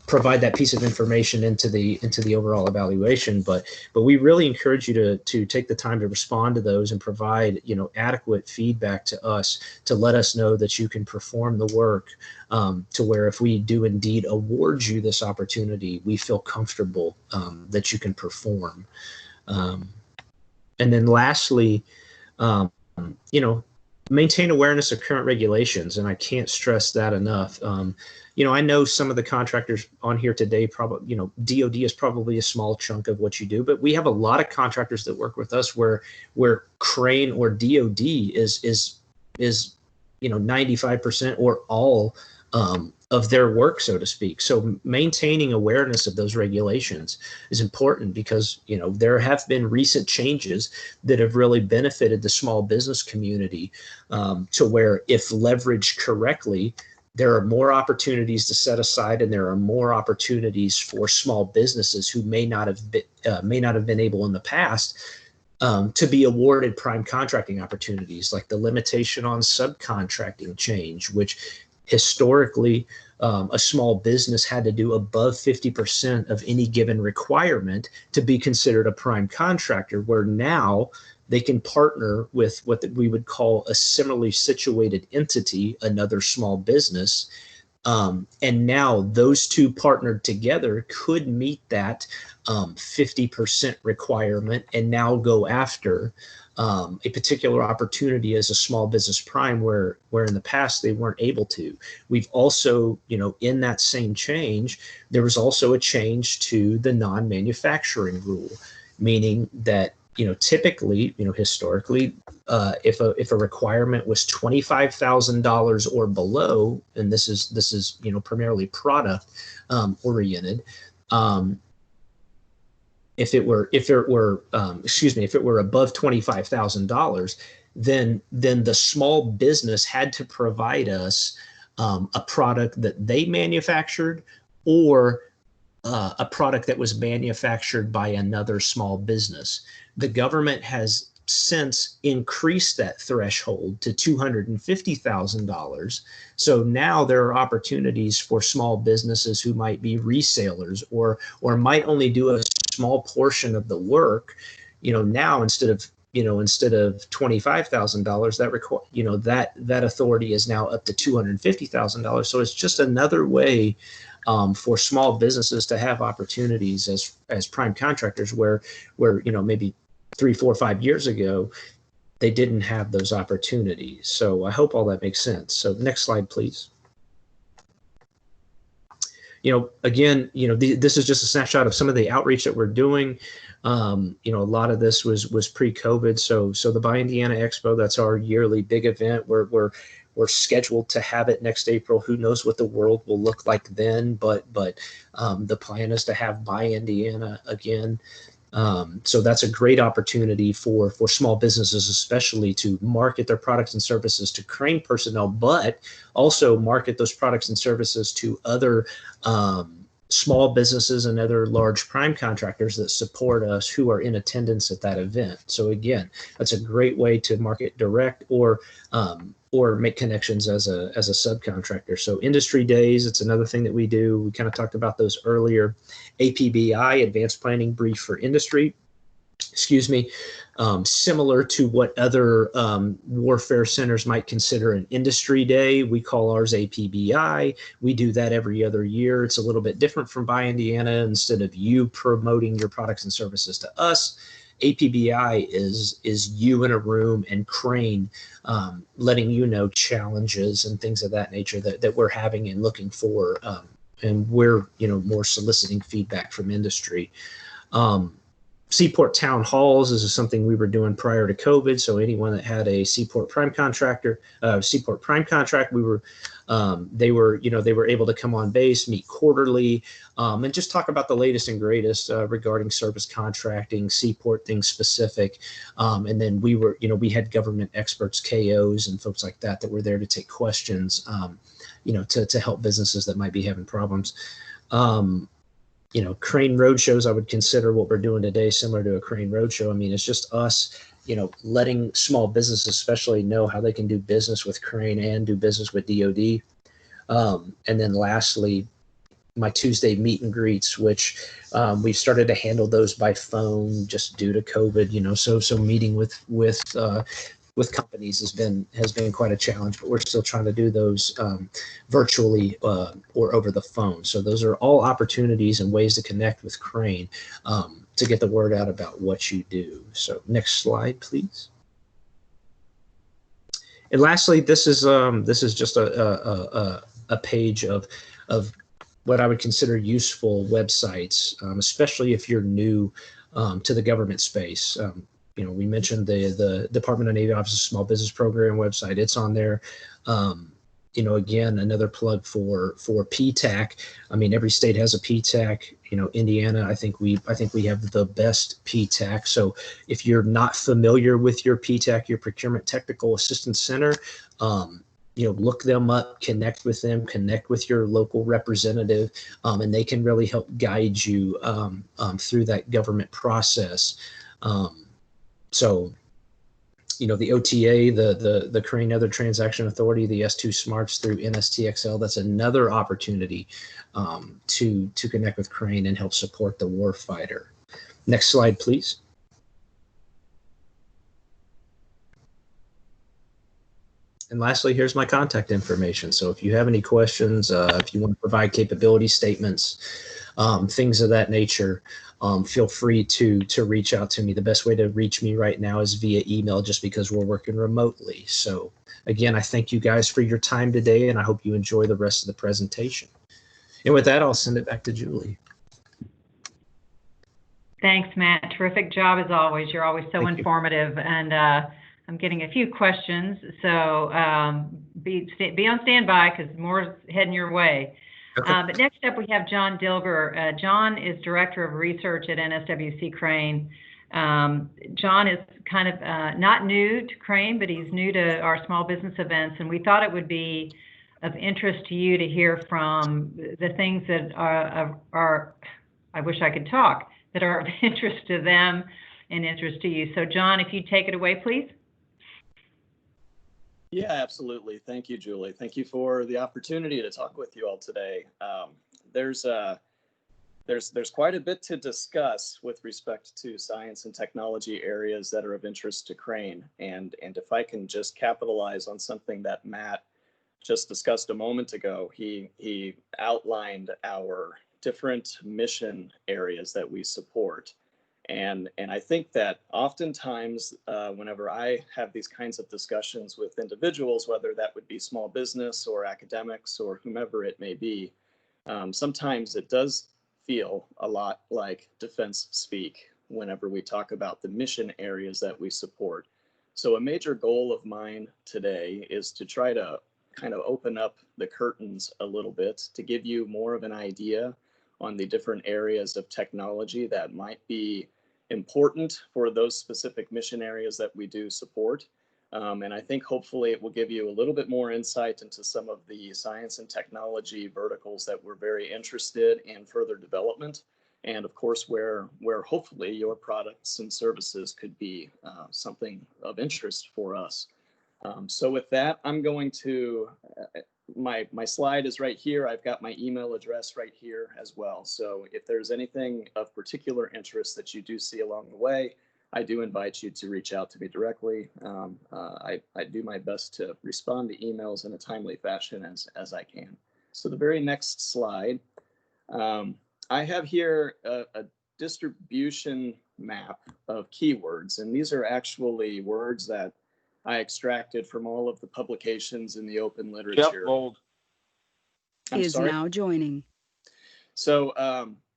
provide that piece of information into the overall evaluation. But we really encourage you to take the time to respond to those and provide, adequate feedback to us, to let us know that you can perform the work, to where if we do indeed award you this opportunity, we feel comfortable that you can perform. And then lastly, maintain awareness of current regulations. And I can't stress that enough. I know some of the contractors on here today, probably, DOD is probably a small chunk of what you do, but we have a lot of contractors that work with us where Crane or DOD is 95% or all of their work, so to speak. So maintaining awareness of those regulations is important, because, there have been recent changes that have really benefited the small business community, to where, if leveraged correctly, there are more opportunities to set aside, and there are more opportunities for small businesses who may not have been able in the past to be awarded prime contracting opportunities, like the limitation on subcontracting change, which historically a small business had to do above 50% of any given requirement to be considered a prime contractor, where now they can partner with what we would call a similarly situated entity, another small business. And now those two partnered together could meet that 50% requirement, and now go after a particular opportunity as a small business prime, where in the past they weren't able to. We've also, in that same change, there was also a change to the non-manufacturing rule, meaning that, typically, historically, if a requirement was $25,000 or below, and this is primarily product oriented, if it were above $25,000, then the small business had to provide us a product that they manufactured, or a product that was manufactured by another small business. The government has since increased that threshold to $250,000. So now there are opportunities for small businesses who might be resellers, or might only do a small portion of the work. Now instead of $25,000, that authority is now up to $250,000. So it's just another way for small businesses to have opportunities as prime contractors, where maybe 3, 4, 5 years ago they didn't have those opportunities. So I hope all that makes sense. So next slide, please. Again, this is just a snapshot of some of the outreach that we're doing. A lot of this was pre-COVID. So the Buy Indiana Expo, that's our yearly big event. We're scheduled to have it next April. Who knows what the world will look like then? But the plan is to have Buy Indiana again. So that's a great opportunity for small businesses, especially to market their products and services to Crane personnel, but also market those products and services to other small businesses and other large prime contractors that support us, who are in attendance at that event. So again, that's a great way to market direct, or make connections as a subcontractor. So industry days, it's another thing that we do. We kind of talked about those earlier. APBI, Advanced Planning Brief for Industry, similar to what other warfare centers might consider an industry day. We call ours APBI. We do that every other year. It's a little bit different from Buy Indiana. Instead of you promoting your products and services to us, APBI is you in a room and Crane letting you know challenges and things of that nature that we're having and looking for, and we're more soliciting feedback from industry. Seaport town halls. This is something we were doing prior to COVID. So anyone that had a Seaport Prime contract, we were, they were able to come on base, meet quarterly, and just talk about the latest and greatest regarding service contracting, Seaport things specific. And then we had government experts, KOs, and folks like that were there to take questions, to help businesses that might be having problems. Crane roadshows, I would consider what we're doing today similar to a Crane roadshow. I mean, it's just us, letting small businesses especially know how they can do business with Crane and do business with DoD. And then lastly, my Tuesday meet and greets, which we've started to handle those by phone just due to COVID, so meeting with companies has been quite a challenge, but we're still trying to do those virtually or over the phone. So those are all opportunities and ways to connect with Crane to get the word out about what you do. So next slide, please. And lastly, this is just a page of what I would consider useful websites, especially if you're new to the government space. We mentioned the Department of Navy Office of Small Business Program website. It's on there. Again, another plug for PTAC. I mean, every state has a PTAC. Indiana, I think we have the best PTAC. So if you're not familiar with your PTAC, your Procurement Technical Assistance Center, look them up, connect with them, connect with your local representative, and they can really help guide you through that government process. So, the OTA, the Crane Other Transaction Authority, the S2 Smarts through NSTXL, that's another opportunity to connect with Crane and help support the warfighter. Next slide, please. And lastly, here's my contact information. So if you have any questions, if you want to provide capability statements, things of that nature, feel free to reach out to me. The best way to reach me right now is via email, just because we're working remotely. So again, I thank you guys for your time today, and I hope you enjoy the rest of the presentation. And with that, I'll send it back to Julie. Thanks, Matt. Terrific job as always. You're always so informative, and I'm getting a few questions. So be on standby because more is heading your way. Okay. But next up, we have John Dilger. John is Director of Research at NSWC Crane. John is kind of not new to Crane, but he's new to our small business events, and we thought it would be of interest to you to hear from the things that are I wish I could talk, that are of interest to them and interest to you. So John, if you take it away, please. Yeah, absolutely. Thank you, Julie. Thank you for the opportunity to talk with you all today. There's quite a bit to discuss with respect to science and technology areas that are of interest to Crane. And if I can just capitalize on something that Matt just discussed a moment ago, he outlined our different mission areas that we support. And I think that oftentimes whenever I have these kinds of discussions with individuals, whether that would be small business or academics or whomever it may be, sometimes it does feel a lot like defense speak whenever we talk about the mission areas that we support. So a major goal of mine today is to try to kind of open up the curtains a little bit to give you more of an idea on the different areas of technology that might be important for those specific mission areas that we do support. And I think hopefully it will give you a little bit more insight into some of the science and technology verticals that we're very interested in further development. And of course, where hopefully your products and services could be something of interest for us. So with that, I'm going to, my slide is right here. I've got my email address right here as well. So if there's anything of particular interest that you do see along the way, I do invite you to reach out to me directly. I do my best to respond to emails in a timely fashion as I can. So the very next slide, I have here a distribution map of keywords, and these are actually words that I extracted from all of the publications in the open literature. Is now joining. So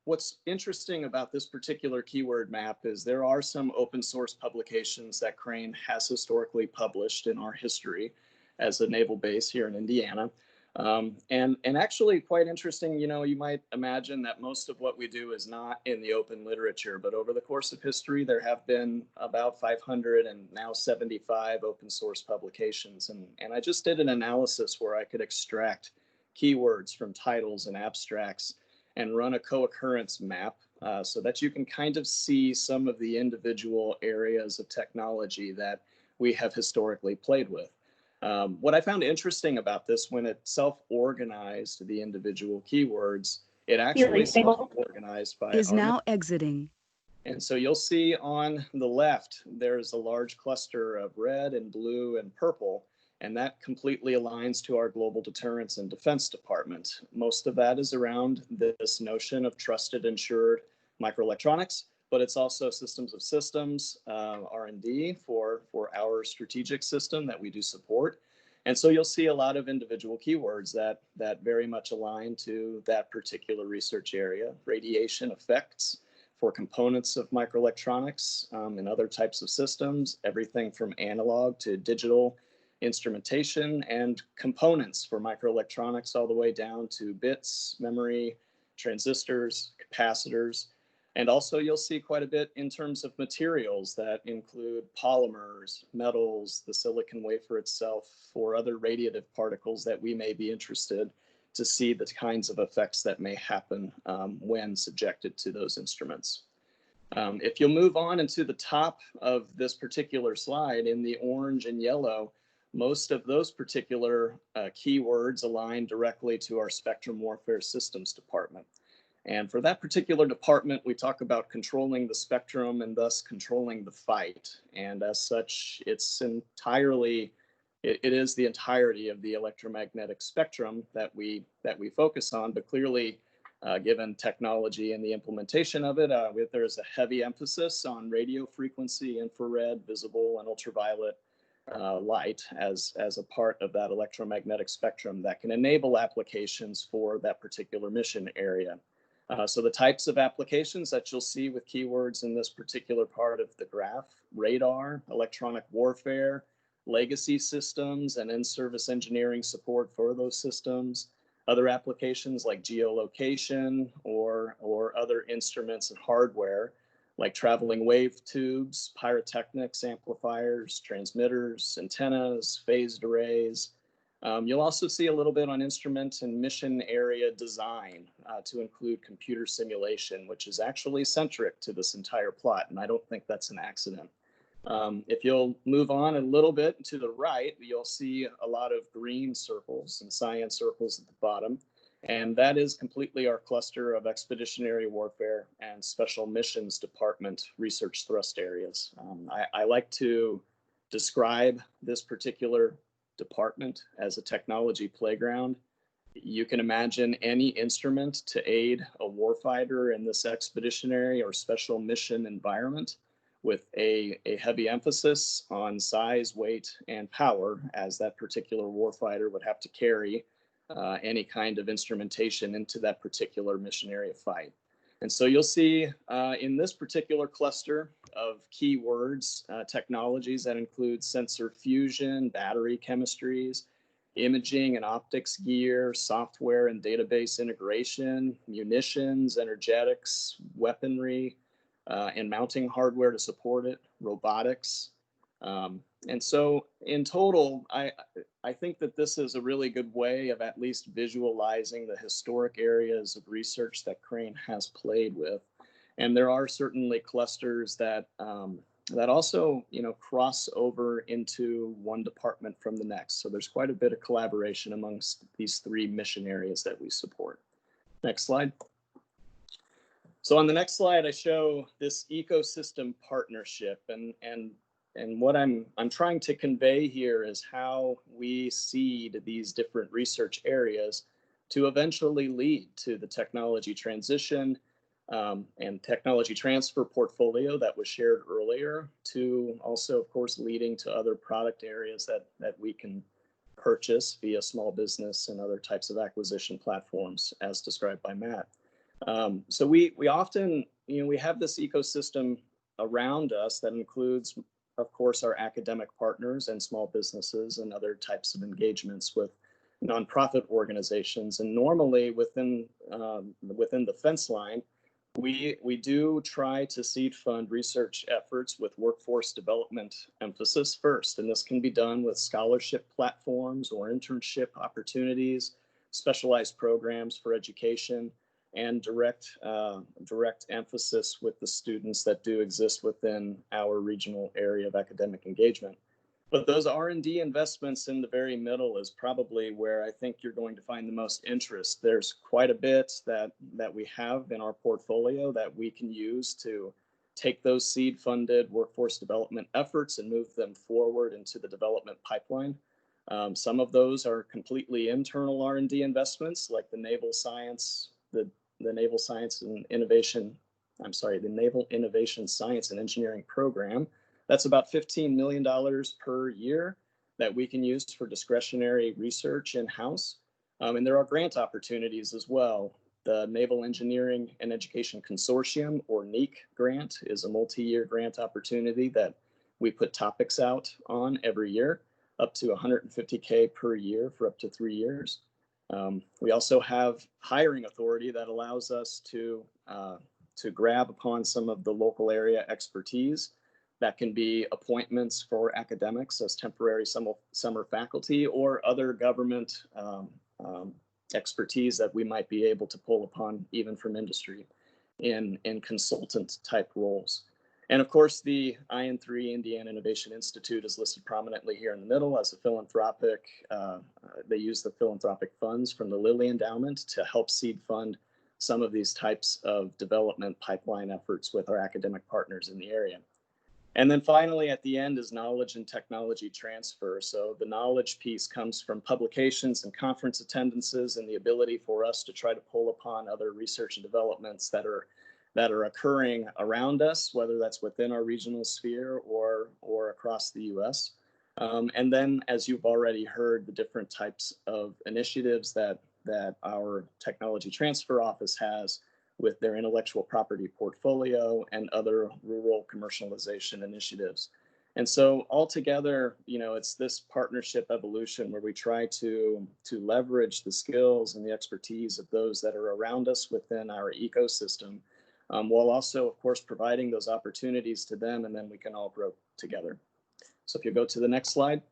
What's interesting about this particular keyword map is there are some open source publications that Crane has historically published in our history as a naval base here in Indiana. And actually quite interesting, you know, you might imagine that most of what we do is not in the open literature, but over the course of history, there have been about 500 and now 75 open source publications. And I just did an analysis where I could extract keywords from titles and abstracts and run a co-occurrence map so that you can kind of see some of the individual areas of technology that we have historically played with. What I found interesting about this, when it self-organized the individual keywords, it actually self-organized by Is now exiting. And so you'll see on the left, there's a large cluster of red and blue and purple, and that completely aligns to our Global Deterrence and Defense Department. Most of that is around this notion of trusted, insured microelectronics, but it's also systems of systems, R&D for our strategic system that we do support. And so you'll see a lot of individual keywords that very much align to that particular research area. Radiation effects for components of microelectronics and other types of systems, everything from analog to digital instrumentation and components for microelectronics all the way down to bits, memory, transistors, capacitors. And also you'll see quite a bit in terms of materials that include polymers, metals, the silicon wafer itself, or other radiative particles that we may be interested to see the kinds of effects that may happen when subjected to those instruments. If you'll move on into the top of this particular slide in the orange and yellow, most of those particular keywords align directly to our Spectrum Warfare Systems Department. And for that particular department, we talk about controlling the spectrum and thus controlling the fight. And as such, it is the entirety of the electromagnetic spectrum that we focus on. But clearly, given technology and the implementation of it, there is a heavy emphasis on radio frequency, infrared, visible, and ultraviolet light as a part of that electromagnetic spectrum that can enable applications for that particular mission area. So the types of applications that you'll see with keywords in this particular part of the graph: radar, electronic warfare, legacy systems, and in-service engineering support for those systems. Other applications like geolocation or other instruments and hardware like traveling wave tubes, pyrotechnics, amplifiers, transmitters, antennas, phased arrays. You'll also see a little bit on instrument and mission area design to include computer simulation, which is actually centric to this entire plot, and I don't think that's an accident. If you'll move on a little bit to the right, you'll see a lot of green circles and cyan circles at the bottom, and that is completely our cluster of expeditionary warfare and special missions department research thrust areas. I like to describe this particular department as a technology playground. You can imagine any instrument to aid a warfighter in this expeditionary or special mission environment with a heavy emphasis on size, weight, and power, as that particular warfighter would have to carry any kind of instrumentation into that particular mission area fight. And so you'll see in this particular cluster of keywords, technologies that include sensor fusion, battery chemistries, imaging and optics gear, software and database integration, munitions, energetics, weaponry, and mounting hardware to support it, robotics. And so in total, I think that this is a really good way of at least visualizing the historic areas of research that Crane has played with. And there are certainly clusters that also, cross over into one department from the next. So there's quite a bit of collaboration amongst these three mission areas that we support. Next slide. So on the next slide, I show this ecosystem partnership, and what I'm trying to convey here is how we seed these different research areas to eventually lead to the technology transition and technology transfer portfolio that was shared earlier, to also, of course, leading to other product areas that we can purchase via small business and other types of acquisition platforms as described by Matt. So we often, we have this ecosystem around us that includes, of course, our academic partners and small businesses and other types of engagements with nonprofit organizations. And normally within the fence line, we do try to seed fund research efforts with workforce development emphasis first. And this can be done with scholarship platforms or internship opportunities, specialized programs for education, and direct emphasis with the students that do exist within our regional area of academic engagement. But those R&D investments in the very middle is probably where I think you're going to find the most interest. There's quite a bit that we have in our portfolio that we can use to take those seed-funded workforce development efforts and move them forward into the development pipeline. Some of those are completely internal R&D investments, like the Naval Science, the Naval Science and Innovation, the Naval Innovation Science and Engineering Program. That's about $15 million per year that we can use for discretionary research in-house. And there are grant opportunities as well. The Naval Engineering and Education Consortium, or NAICS grant, is a multi-year grant opportunity that we put topics out on every year, up to $150K per year for up to 3 years. We also have hiring authority that allows us to grab upon some of the local area expertise. That can be appointments for academics as temporary summer faculty, or other government expertise that we might be able to pull upon even from industry in consultant type roles. And of course, the IN3 Indiana Innovation Institute is listed prominently here in the middle as a philanthropic. They use the philanthropic funds from the Lilly Endowment to help seed fund some of these types of development pipeline efforts with our academic partners in the area. And then finally, at the end, is knowledge and technology transfer. So the knowledge piece comes from publications and conference attendances, and the ability for us to try to pull upon other research and developments that are occurring around us, whether that's within our regional sphere or across the US. And then, as you've already heard, the different types of initiatives that our technology transfer office has with their intellectual property portfolio and other rural commercialization initiatives. And so altogether, it's this partnership evolution where we try to leverage the skills and the expertise of those that are around us within our ecosystem, while also, of course, providing those opportunities to them, and then we can all grow together. So if you go to the next slide.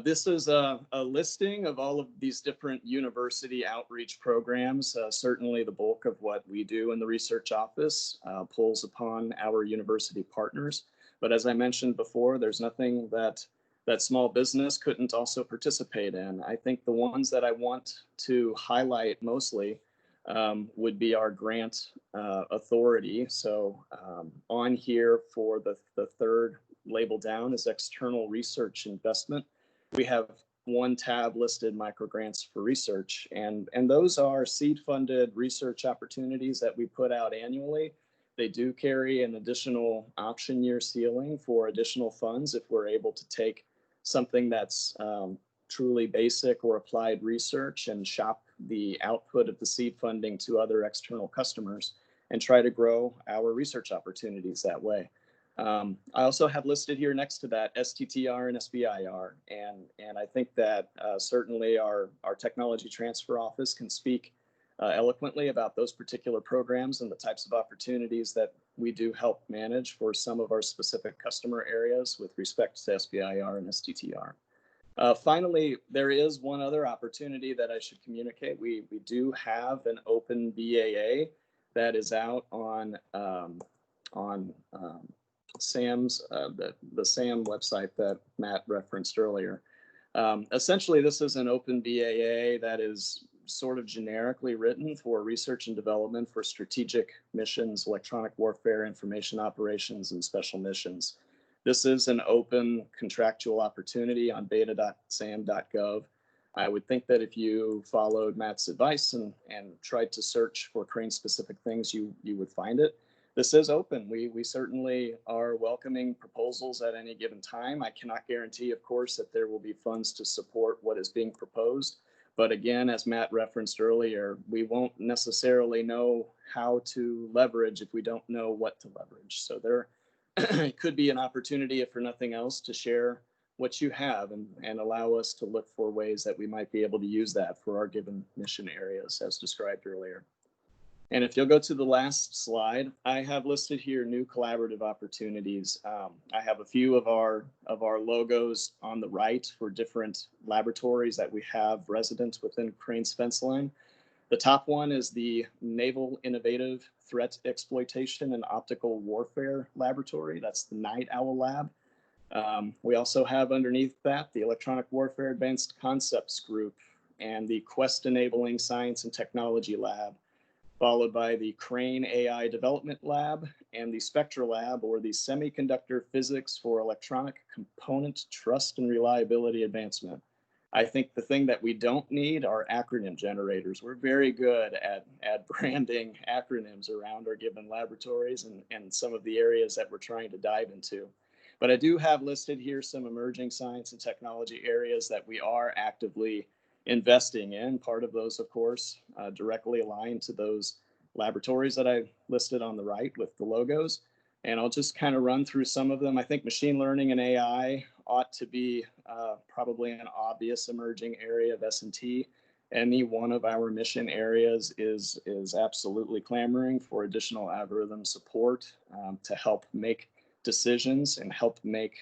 This is a listing of all of these different university outreach programs. Certainly the bulk of what we do in the research office pulls upon our university partners. But as I mentioned before, there's nothing that small business couldn't also participate in. I think the ones that I want to highlight mostly would be our grant authority. So on here for the third label down is external research investment. We have one tab listed microgrants for research, and those are seed funded research opportunities that we put out annually. They do carry an additional option year ceiling for additional funds if we're able to take something that's truly basic or applied research and shop the output of the seed funding to other external customers and try to grow our research opportunities that way. I also have listed here next to that STTR and SBIR, and I think that certainly our technology transfer office can speak eloquently about those particular programs and the types of opportunities that we do help manage for some of our specific customer areas with respect to SBIR and STTR. Finally, there is one other opportunity that I should communicate. We do have an open BAA that is out on SAM's, the SAM website that Matt referenced earlier. Essentially, this is an open BAA that is sort of generically written for research and development for strategic missions, electronic warfare, information operations, and special missions. This is an open contractual opportunity on beta.sam.gov. I would think that if you followed Matt's advice and tried to search for crane-specific things, you would find it. This is open. We certainly are welcoming proposals at any given time. I cannot guarantee, of course, that there will be funds to support what is being proposed, But again, as Matt referenced earlier, we won't necessarily know how to leverage if we don't know what to leverage. So there could be an opportunity, if for nothing else, to share what you have and allow us to look for ways that we might be able to use that for our given mission areas as described earlier. And if you'll go to the last slide, I have listed here new collaborative opportunities. I have a few of our logos on the right for different laboratories that we have residents within Crane's fence line. The top one is the Naval Innovative Threat Exploitation and Optical Warfare Laboratory. That's the Night Owl Lab. We also have underneath that the Electronic Warfare Advanced Concepts Group and the Quest Enabling Science and Technology Lab, followed by the Crane AI Development Lab and the Spectra Lab, or the Semiconductor Physics for Electronic Component Trust and Reliability Advancement. I think the thing that we don't need are acronym generators. We're very good at branding acronyms around our given laboratories and some of the areas that we're trying to dive into. But I do have listed here some emerging science and technology areas that we are actively investing in. Part of those, of course, directly aligned to those laboratories that I listed on the right with the logos. And I'll just kind of run through some of them. I think machine learning and AI ought to be probably an obvious emerging area of S&T. Any one of our mission areas is absolutely clamoring for additional algorithm support to help make decisions and help make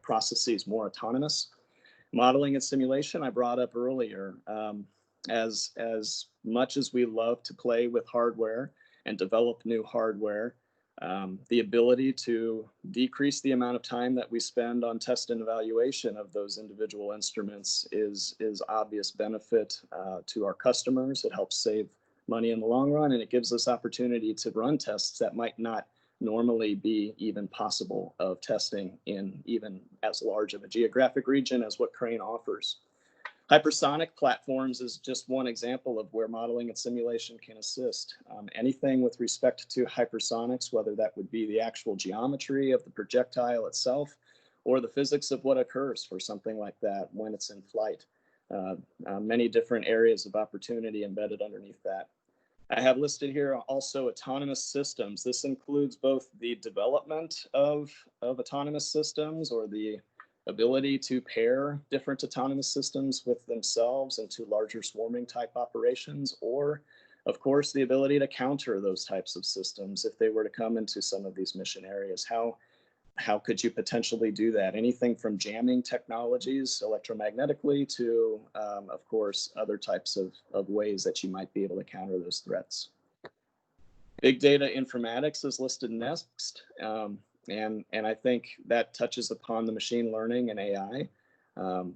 processes more autonomous. Modeling and simulation I brought up earlier. As much as we love to play with hardware and develop new hardware, the ability to decrease the amount of time that we spend on test and evaluation of those individual instruments is obvious benefit to our customers. It helps save money in the long run, and it gives us opportunity to run tests that might not normally be even possible of testing in even as large of a geographic region as what Crane offers. Hypersonic platforms is just one example of where modeling and simulation can assist. Anything with respect to hypersonics, whether that would be the actual geometry of the projectile itself or the physics of what occurs for something like that when it's in flight. Many different areas of opportunity embedded underneath that. I have listed here also autonomous systems. This includes both the development of autonomous systems, or the ability to pair different autonomous systems with themselves into larger swarming type operations, or of course the ability to counter those types of systems if they were to come into some of these mission areas. How could you potentially do that? Anything from jamming technologies electromagnetically to, of course, other types of ways that you might be able to counter those threats. Big data informatics is listed next, and I think that touches upon the machine learning and AI.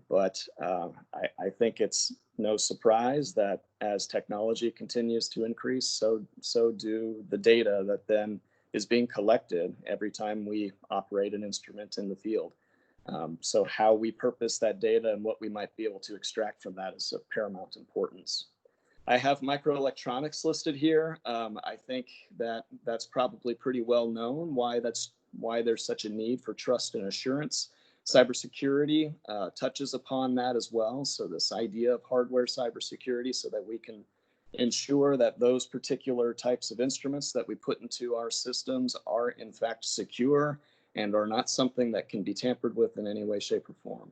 But I think it's no surprise that as technology continues to increase, so do the data that then is being collected every time we operate an instrument in the field. So how we purpose that data and what we might be able to extract from that is of paramount importance. I have microelectronics listed here. I think that that's probably pretty well known why there's such a need for trust and assurance. Cybersecurity touches upon that as well. So this idea of hardware cybersecurity, so that we can ensure that those particular types of instruments that we put into our systems are in fact secure and are not something that can be tampered with in any way, shape, or form.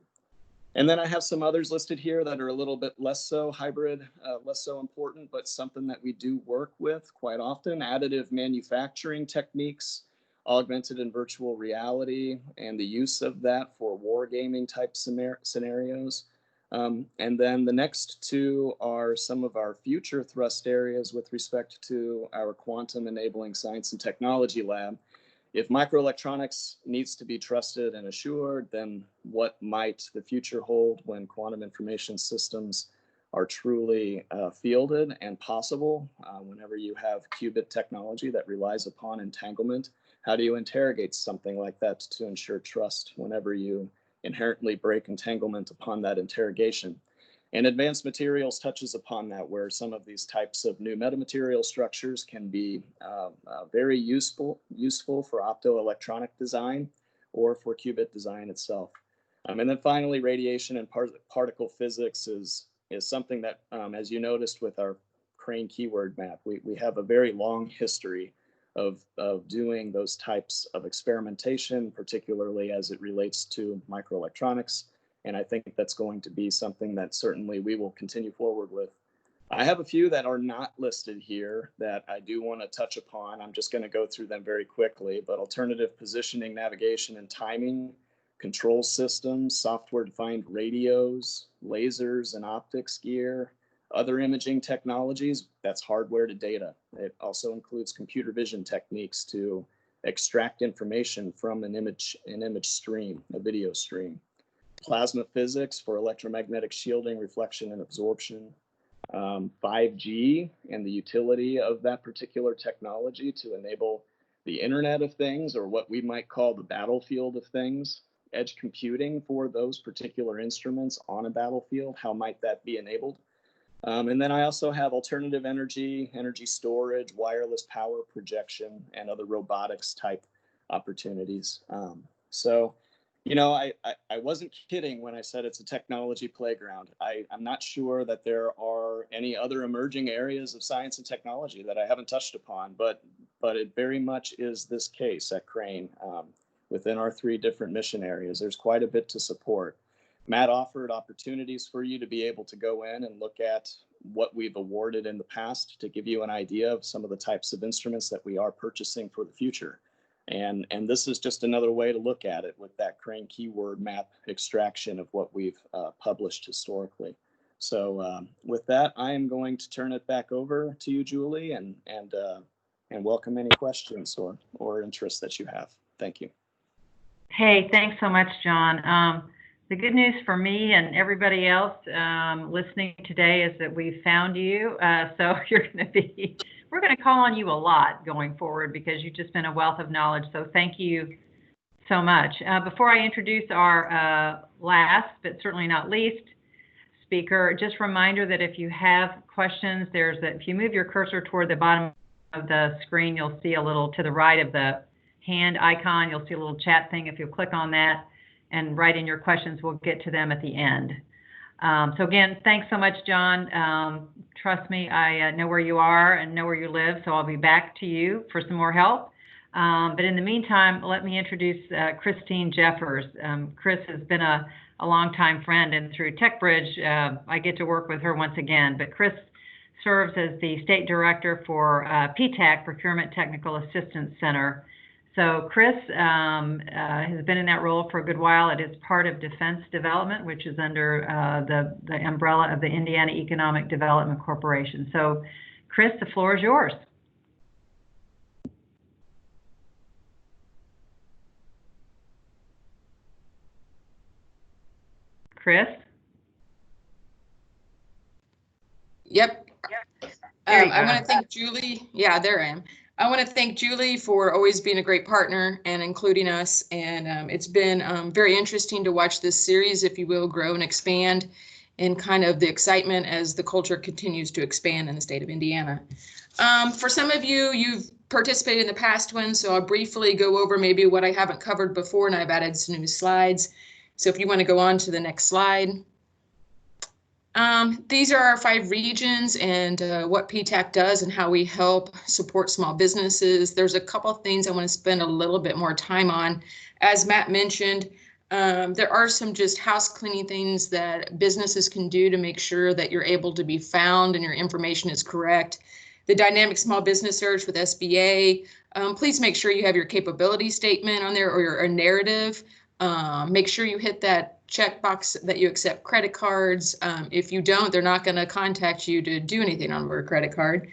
And then I have some others listed here that are a little bit less so hybrid, less so important, but something that we do work with quite often: additive manufacturing techniques, augmented and virtual reality, and the use of that for wargaming type scenarios. And then the next two are some of our future thrust areas with respect to our quantum enabling science and technology lab. If microelectronics needs to be trusted and assured, then what might the future hold when quantum information systems are truly fielded and possible? Whenever you have qubit technology that relies upon entanglement, how do you interrogate something like that to ensure trust whenever you inherently break entanglement upon that interrogation? And advanced materials touches upon that, where some of these types of new metamaterial structures can be very useful for optoelectronic design or for qubit design itself. And then finally, radiation and particle physics is is something that, as you noticed with our Crane keyword map, we have a very long history of doing those types of experimentation, particularly as it relates to microelectronics. And I think that's going to be something that certainly we will continue forward with. I have a few that are not listed here that I do want to touch upon. I'm just going to go through them very quickly, but alternative positioning, navigation, and timing, control systems, software-defined radios, lasers and optics gear, other imaging technologies, that's hardware to data. It also includes computer vision techniques to extract information from an image stream, a video stream. Plasma physics for electromagnetic shielding, reflection, and absorption. 5G and the utility of that particular technology to enable the Internet of Things, or what we might call the battlefield of things. Edge computing for those particular instruments on a battlefield, how might that be enabled? And then I also have alternative energy, energy storage, wireless power projection, and other robotics type opportunities. So, you know, I wasn't kidding when I said it's a technology playground. I'm not sure that there are any other emerging areas of science and technology that I haven't touched upon, but it very much is this case at Crane. Within our 3 different mission areas, there's quite a bit to support. Matt offered opportunities for you to be able to go in and look at what we've awarded in the past to give you an idea of some of the types of instruments that we are purchasing for the future. And this is just another way to look at it with that Crane keyword map extraction of what we've published historically. So with that, I am going to turn it back over to you, Julie, and welcome any questions or interests that you have. Thank you. Hey, thanks so much, John. The good news for me and everybody else listening today is that we've found you. So we're going to call on you a lot going forward because you've just been a wealth of knowledge. So thank you so much. Before I introduce our last, but certainly not least, speaker, just a reminder that if you have questions, if you move your cursor toward the bottom of the screen, you'll see a little to the right of the hand icon, you'll see a little chat thing. If you'll click on that and write in your questions, we'll get to them at the end. So again, thanks so much, John. Trust me, I know where you are and know where you live, so I'll be back to you for some more help. But in the meantime, let me introduce Christine Jeffers. Chris has been a longtime friend, and through TechBridge, I get to work with her once again. But Chris serves as the State Director for PTAC, Procurement Technical Assistance Center. So Chris has been in that role for a good while. It is part of Defense Development, which is under the umbrella of the Indiana Economic Development Corporation. So Chris, the floor is yours. Chris? Yep. I want to thank Julie. Yeah, there I am. I want to thank Julie for always being a great partner and including us. And it's been very interesting to watch this series, if you will, grow and expand, and kind of the excitement as the culture continues to expand in the state of Indiana. For some of you, you've participated in the past one, so I'll briefly go over maybe what I haven't covered before, and I've added some new slides. So if you want to go on to the next slide. These are our 5 regions and what PTAC does and how we help support small businesses. There's a couple of things I want to spend a little bit more time on. As Matt mentioned, there are some just house cleaning things that businesses can do to make sure that you're able to be found and your information is correct. The dynamic small business search with SBA, please make sure you have your capability statement on there or your narrative. Make sure you hit that checkbox that you accept credit cards. If you don't, they're not going to contact you to do anything on your credit card.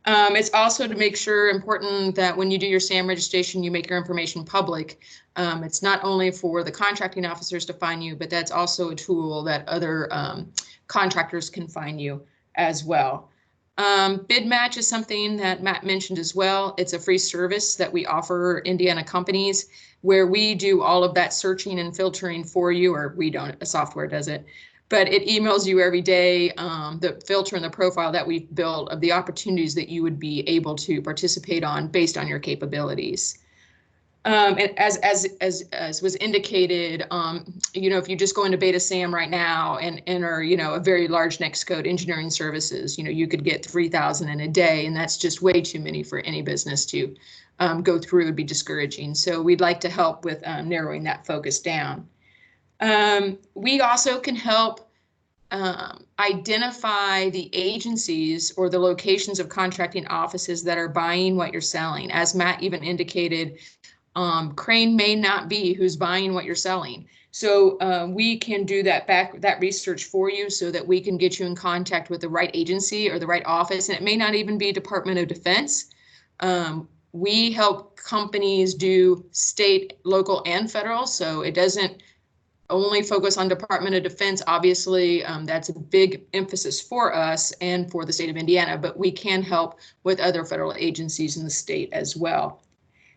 It's also to make sure important that when you do your SAM registration, you make your information public. It's not only for the contracting officers to find you, but that's also a tool that other contractors can find you as well. Bid match is something that Matt mentioned as well. It's a free service that we offer Indiana companies where we do all of that searching and filtering for you, or we don't, a software does it, but it emails you every day, the filter and the profile that we've built of the opportunities that you would be able to participate on based on your capabilities. And as was indicated, if you just go into Beta SAM right now and enter, a very large NAICS code, engineering services, you could get 3,000 in a day, and that's just way too many for any business to go through. It would be discouraging. So we'd like to help with narrowing that focus down. We also can help identify the agencies or the locations of contracting offices that are buying what you're selling. As Matt even indicated, Crane may not be who's buying what you're selling. So we can do that research for you so that we can get you in contact with the right agency or the right office. And it may not even be Department of Defense. We help companies do state, local, and federal. So it doesn't only focus on Department of Defense. Obviously, that's a big emphasis for us and for the state of Indiana, but we can help with other federal agencies in the state as well.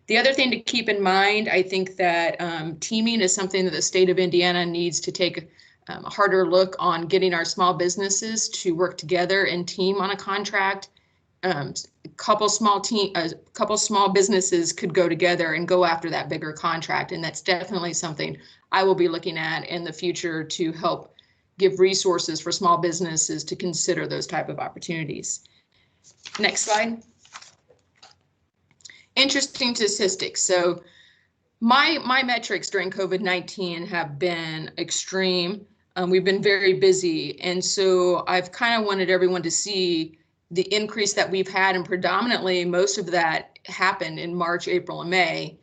The other thing to keep in mind, I think that teaming is something that the state of Indiana needs to take a harder look on, getting our small businesses to work together and team on a contract. A couple small businesses could go together and go after that bigger contract. And that's definitely something I will be looking at in the future to help give resources for small businesses to consider those type of opportunities. Next slide. Interesting statistics. So my metrics during COVID-19 have been extreme. We've been very busy. And so I've kind of wanted everyone to see the increase that we've had, and predominantly most of that happened in March, April, and May.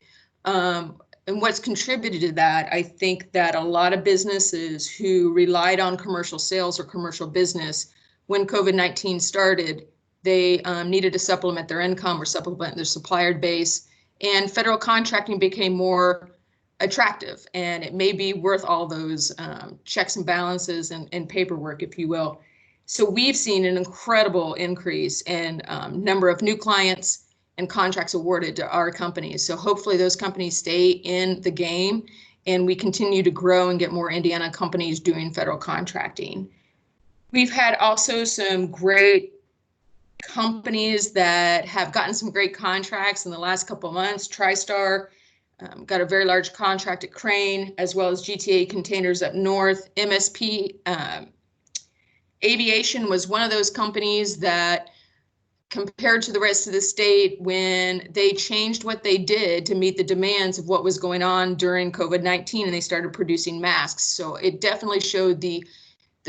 And what's contributed to that, I think that a lot of businesses who relied on commercial sales or commercial business when COVID-19 started, they needed to supplement their income or supplement their supplier base, and federal contracting became more attractive, and it may be worth all those checks and balances and paperwork, if you will. So we've seen an incredible increase in number of new clients and contracts awarded to our companies. So hopefully those companies stay in the game and we continue to grow and get more Indiana companies doing federal contracting. We've had also some great companies that have gotten some great contracts in the last couple of months. TriStar got a very large contract at Crane, as well as GTA Containers up north. MSP Aviation was one of those companies that, compared to the rest of the state, when they changed what they did to meet the demands of what was going on during COVID-19, and they started producing masks. So it definitely showed the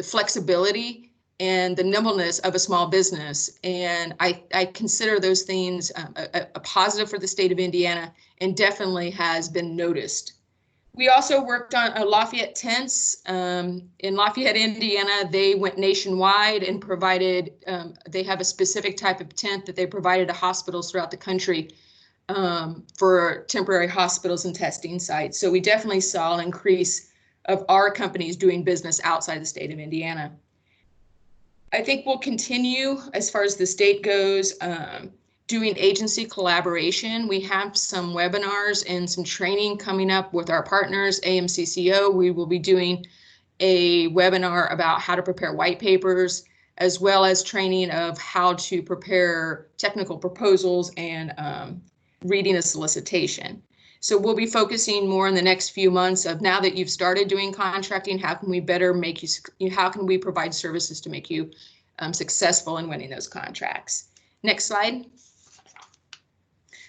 flexibility and the nimbleness of a small business. And I consider those things a positive for the state of Indiana, and definitely has been noticed. We also worked on Lafayette tents. In Lafayette, Indiana, they went nationwide and provided, they have a specific type of tent that they provided to hospitals throughout the country for temporary hospitals and testing sites. So we definitely saw an increase of our companies doing business outside the state of Indiana. I think we'll continue, as far as the state goes, doing agency collaboration. We have some webinars and some training coming up with our partners, AMCCO. We will be doing a webinar about how to prepare white papers, as well as training of how to prepare technical proposals and reading a solicitation. So we'll be focusing more in the next few months of, now that you've started doing contracting, how can we better make you, how can we provide services to make you successful in winning those contracts. Next slide.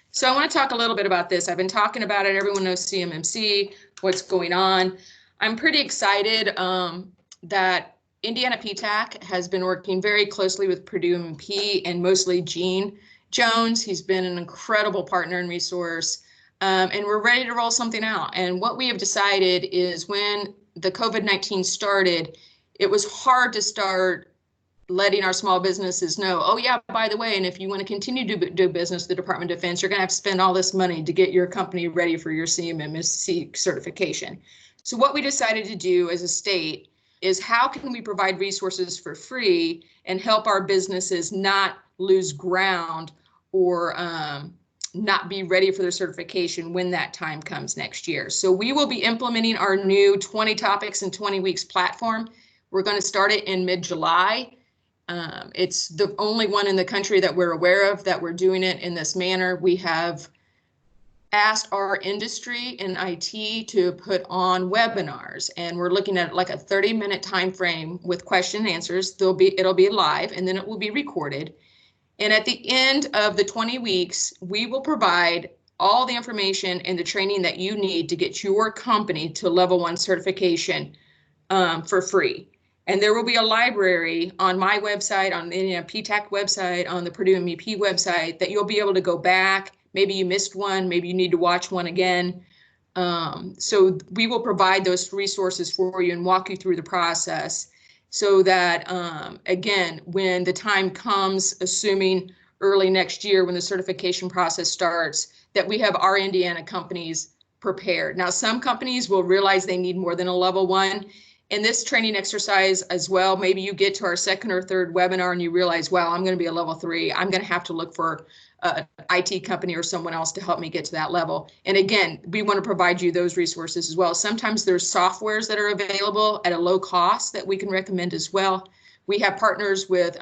So I want to talk a little bit about this. I've been talking about it. Everyone knows CMMC, what's going on. I'm pretty excited that Indiana PTAC has been working very closely with Purdue MP, and mostly Gene Jones. He's been an incredible partner and resource. And we're ready to roll something out. And what we have decided is, when the COVID-19 started, it was hard to start letting our small businesses know, oh yeah, by the way, and if you want to continue to do business with the Department of Defense, you're going to have to spend all this money to get your company ready for your CMMC certification. So what we decided to do as a state is, how can we provide resources for free and help our businesses not lose ground or not be ready for their certification when that time comes next year. So we will be implementing our new 20 topics in 20 weeks platform. We're going to start it in mid-July. It's the only one in the country that we're aware of that we're doing it in this manner. We have asked our industry in IT to put on webinars, and we're looking at like a 30-minute time frame with question and answers. It'll be live, and then it will be recorded. And at the end of the 20 weeks, we will provide all the information and the training that you need to get your company to level 1 certification for free. And there will be a library on my website, on the PTAC website, on the Purdue MEP website, that you'll be able to go back. Maybe you missed one, maybe you need to watch one again. So we will provide those resources for you and walk you through the process so that, again, when the time comes, assuming early next year when the certification process starts, that we have our Indiana companies prepared. Now, some companies will realize they need more than a level 1. In this training exercise as well, maybe you get to our second or third webinar and you realize, wow, I'm going to be a level 3. I'm going to have to look for an IT company or someone else to help me get to that level. And again, we want to provide you those resources as well. Sometimes there's softwares that are available at a low cost that we can recommend as well. We have partners with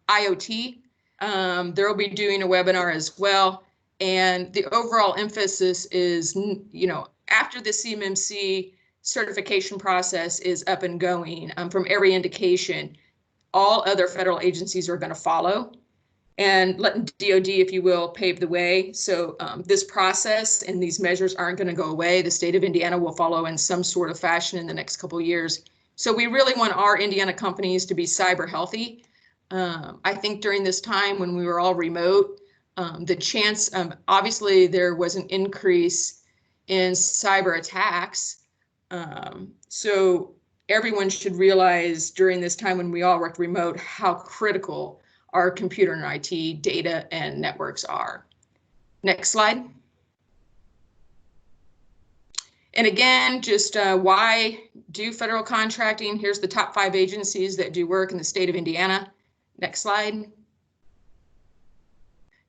IoT. They'll be doing a webinar as well. And the overall emphasis is, after the CMMC certification process is up and going, from every indication, all other federal agencies are going to follow and letting DOD, if you will, pave the way. So this process and these measures aren't going to go away. The state of Indiana will follow in some sort of fashion in the next couple of years. So we really want our Indiana companies to be cyber healthy. I think during this time when we were all remote, the chance, obviously there was an increase in cyber attacks. So everyone should realize during this time when we all work remote how critical our computer and IT data and networks are. Next slide. And again, just why do federal contracting? Here's the top 5 agencies that do work in the state of Indiana. Next slide.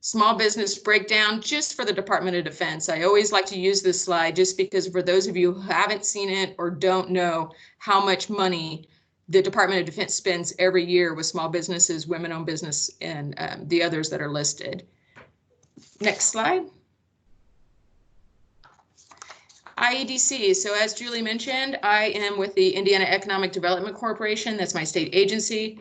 Small business breakdown just for the Department of Defense. I always like to use this slide just because for those of you who haven't seen it or don't know how much money the Department of Defense spends every year with small businesses, women-owned business, and the others that are listed. Next slide. IEDC. So as Julie mentioned, I am with the Indiana Economic Development Corporation. That's my state agency.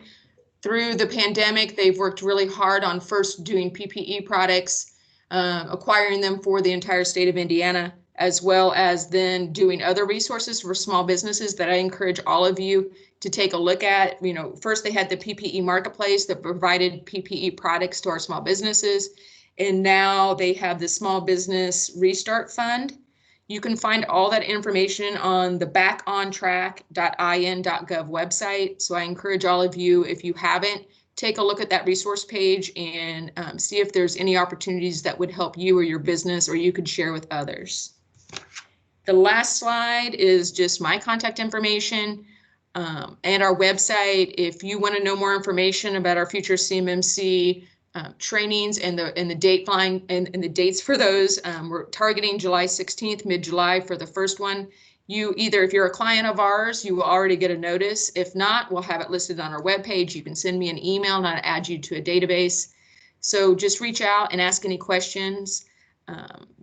Through the pandemic, they've worked really hard on first doing PPE products, acquiring them for the entire state of Indiana, as well as then doing other resources for small businesses that I encourage all of you to take a look at. First they had the PPE marketplace that provided PPE products to our small businesses, and now they have the Small Business Restart Fund. You can find all that information on the backontrack.in.gov website. So I encourage all of you, if you haven't, take a look at that resource page and see if there's any opportunities that would help you or your business or you could share with others. The last slide is just my contact information and our website. If you want to know more information about our future CMMC trainings and the date line and the dates for those, we're targeting July 16th, mid-July for the first one. If you're a client of ours, you will already get a notice. If not, we'll have it listed on our webpage. You can send me an email and I'll add you to a database. So just reach out and ask any questions.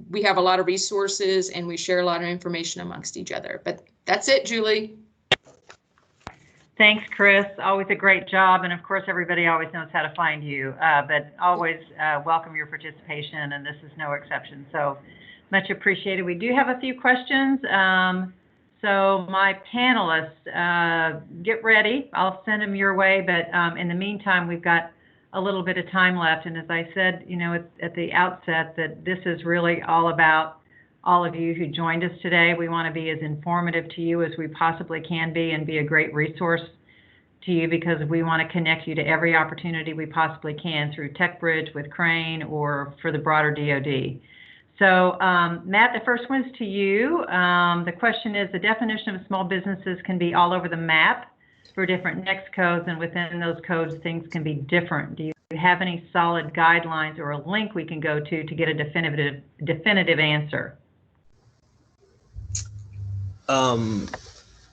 We have a lot of resources and we share a lot of information amongst each other. But that's it, Julie. Thanks, Chris. Always a great job. And of course, everybody always knows how to find you, but always welcome your participation, and this is no exception. So much appreciated. We do have a few questions. So my panelists, get ready. I'll send them your way, but in the meantime, we've got a little bit of time left. And as I said, at the outset, that this is really all about all of you who joined us today. We want to be as informative to you as we possibly can be and be a great resource to you, because we want to connect you to every opportunity we possibly can through TechBridge with Crane or for the broader DoD. So Matt, the first one's to you. The question is, the definition of small businesses can be all over the map for different NAICS codes, and within those codes, things can be different. Do you have any solid guidelines or a link we can go to get a definitive answer?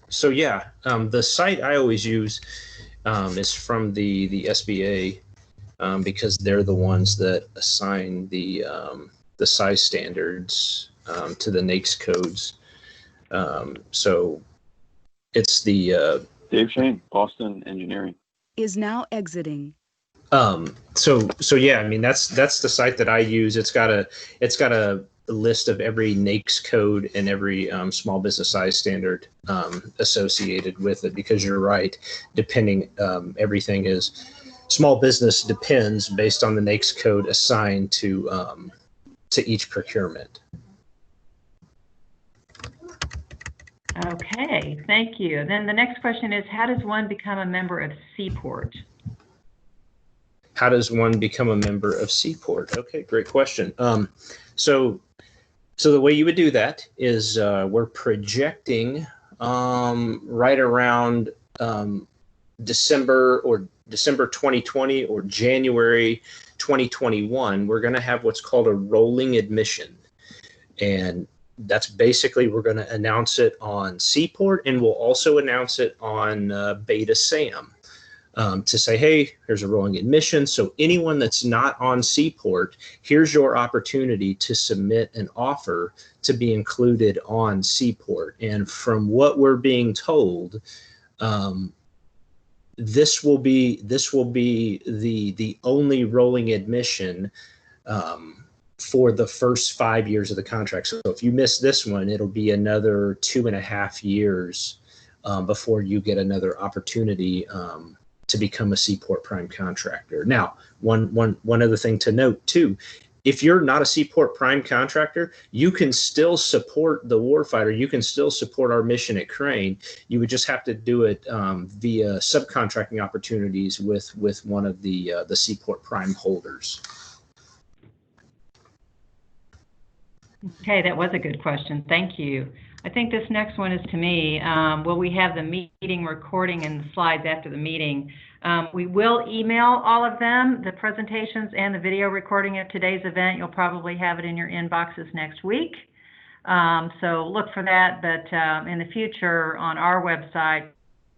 So yeah, the site I always use is from the SBA because they're the ones that assign the the size standards to the NAICS codes. So it's the Dave Shane, Boston Engineering. Is now exiting. So yeah, I mean that's the site that I use. It's got a list of every NAICS code and every small business size standard associated with it, because you're right, depending everything is small business depends based on the NAICS code assigned to each procurement. Okay, thank you. Then the next question is, how does one become a member of Seaport? How does one become a member of Seaport? Okay, great question. So the way you would do that is we're projecting right around December 2020 or January 2021, we're going to have what's called a rolling admission. And that's basically, we're going to announce it on Seaport, and we'll also announce it on Beta SAM to say, hey, here's a rolling admission. So anyone that's not on Seaport, here's your opportunity to submit an offer to be included on Seaport. And from what we're being told, this will be the only rolling admission for the first 5 years of the contract. So if you miss this one, it'll be another 2.5 years before you get another opportunity to become a Seaport Prime contractor. Now, one other thing to note too, if you're not a Seaport Prime contractor, you can still support the warfighter. You can still support our mission at Crane. You would just have to do it via subcontracting opportunities with one of the Seaport Prime holders. Okay, that was a good question. Thank you. I think this next one is to me. Will we have the meeting recording and the slides after the meeting? We will email all of them, the presentations and the video recording of today's event. You'll probably have it in your inboxes next week. So look for that. But in the future on our website,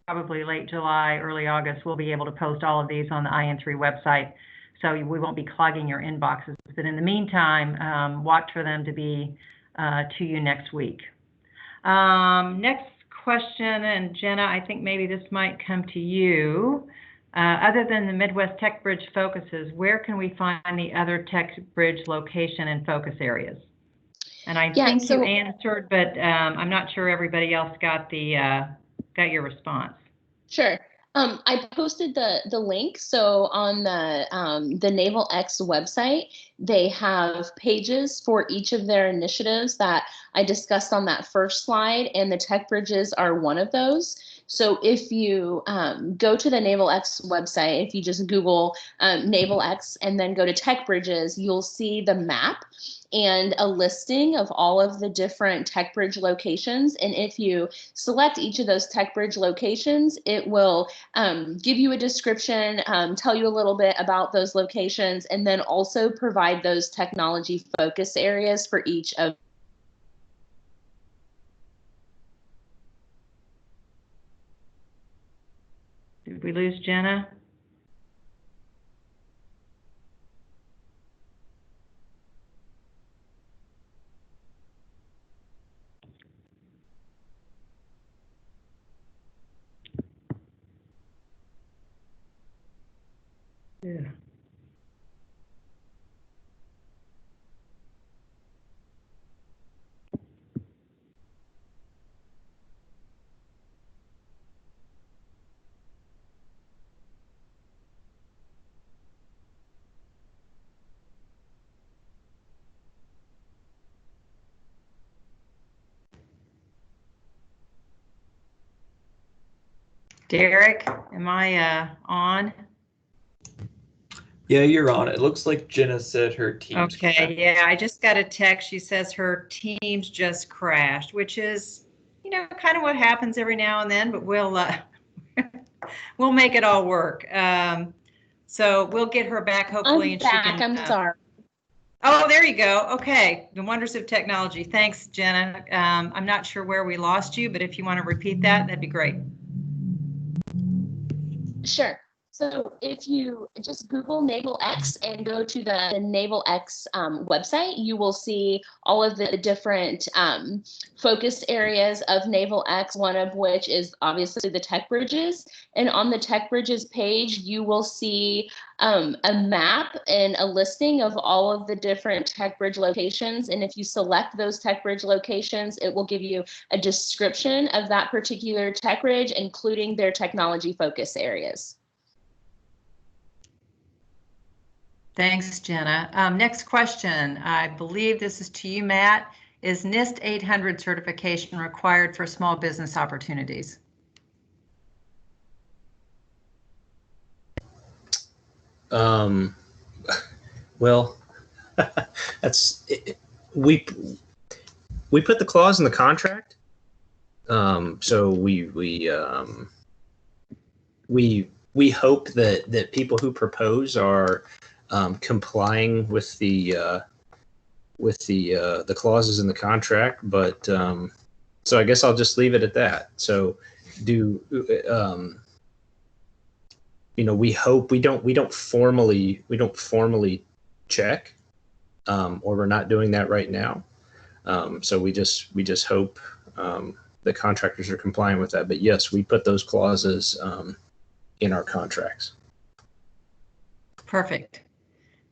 probably late July, early August, we'll be able to post all of these on the IN3 website. So we won't be clogging your inboxes. But in the meantime, watch for them to be to you next week. Next question, and Jenna, I think maybe this might come to you. Other than the Midwest Tech Bridge focuses, where can we find the other Tech Bridge location and focus areas? And I think you answered, but I'm not sure everybody else got got your response. Sure. I posted the link. So on the NavalX website, they have pages for each of their initiatives that I discussed on that first slide, and the tech bridges are one of those. So if you go to the NavalX website, if you just Google NavalX and then go to tech bridges, you'll see the map and a listing of all of the different tech bridge locations. And if you select each of those tech bridge locations, it will give you a description, tell you a little bit about those locations, and then also provide those technology focus areas for each of. Did we lose Jenna? Yeah. Derek, am I on? Yeah, you're on. It looks like Jenna said her Teams. Okay, yeah, I just got a text. She says her Teams just crashed, which is, you know, kind of what happens every now and then, but we'll we'll make it all work. So we'll get her back hopefully. I'm back. I'm sorry. Oh, there you go. Okay, the wonders of technology. Thanks, Jenna. I'm not sure where we lost you, but if you want to repeat that, that'd be great. Sure. So if you just Google NavalX and go to the NavalX website, you will see all of the different focused areas of NavalX, one of which is obviously the tech bridges. And on the tech bridges page, you will see a map and a listing of all of the different tech bridge locations. And if you select those tech bridge locations, it will give you a description of that particular tech bridge, including their technology focus areas. Thanks, Jenna. Next question. I believe this is to you, Matt. Is NIST 800 certification required for small business opportunities? Well, that's we put the clause in the contract. So we hope that people who propose are complying with the clauses in the contract, but so I guess I'll just leave it at that. So we hope we don't formally check, or we're not doing that right now. So we just hope the contractors are complying with that. But yes, we put those clauses in our contracts. Perfect.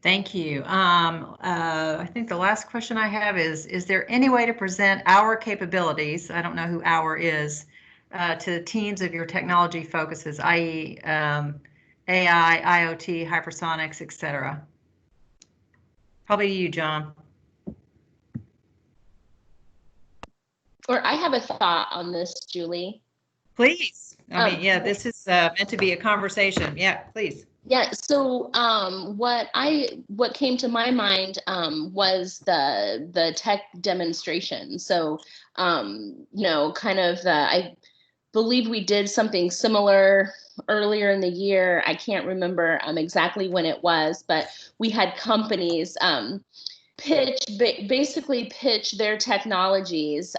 Thank you. I think the last question I have is there any way to present our capabilities, I don't know who our is, to the teams of your technology focuses, i.e. AI, IoT, hypersonics, etc.? Probably you, John. Or I have a thought on this, Julie. Please. I mean, yeah, this is meant to be a conversation. Yeah, please. Yeah, so what came to my mind was the tech demonstration. So I believe we did something similar earlier in the year. I can't remember exactly when it was, but we had companies basically pitch their technologies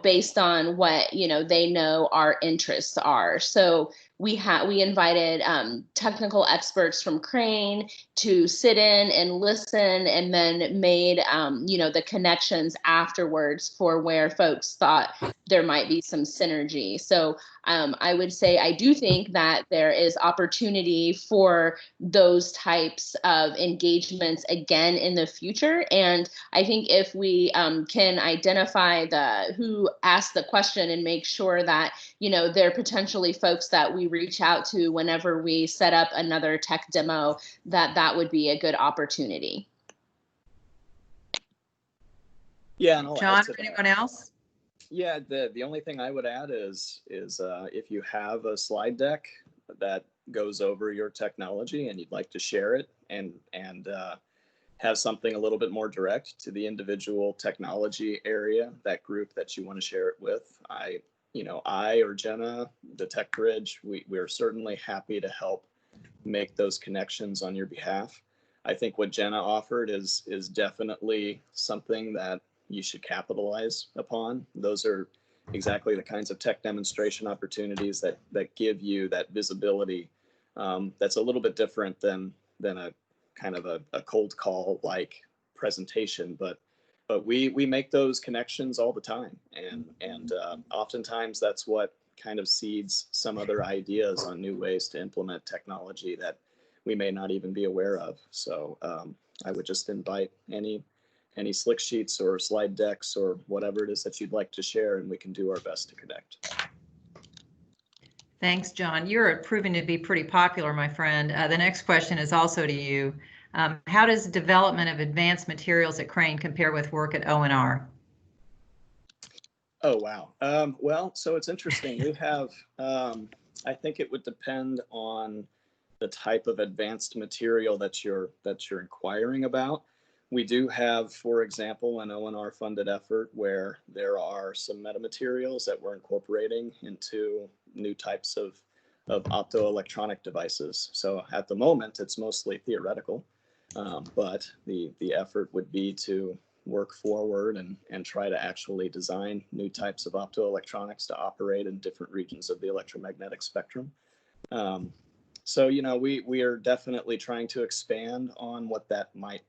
based on what they know our interests are. So we invited technical experts from Crane to sit in and listen, and then made the connections afterwards for where folks thought there might be some synergy. So I would say I do think that there is opportunity for those types of engagements again in the future. And I think if we can identify who asked the question and make sure that they're potentially folks that we reach out to whenever we set up another tech demo, that would be a good opportunity. Yeah, and John, or anyone else? Yeah, the only thing I would add is if you have a slide deck that goes over your technology and you'd like to share it and have something a little bit more direct to the individual technology area, that group that you want to share it with, I or Jenna, the Tech Bridge, we're certainly happy to help make those connections on your behalf. I think what Jenna offered is definitely something that you should capitalize upon. Those are exactly the kinds of tech demonstration opportunities that give you that visibility. That's a little bit different than a kind of a cold call like presentation, but we make those connections all the time, and oftentimes that's what kind of seeds some other ideas on new ways to implement technology that we may not even be aware of. So I would just invite any slick sheets or slide decks or whatever it is that you'd like to share, and we can do our best to connect. Thanks, John. You're proving to be pretty popular, my friend. The next question is also to you. How does development of advanced materials at Crane compare with work at O&R? Oh, wow. Well, so it's interesting. We have, I think it would depend on the type of advanced material that you're inquiring about. We do have, for example, an O&R funded effort where there are some metamaterials that we're incorporating into new types of optoelectronic devices. So at the moment, it's mostly theoretical, but the effort would be to work forward and try to actually design new types of optoelectronics to operate in different regions of the electromagnetic spectrum. So, you know, we are definitely trying to expand on what might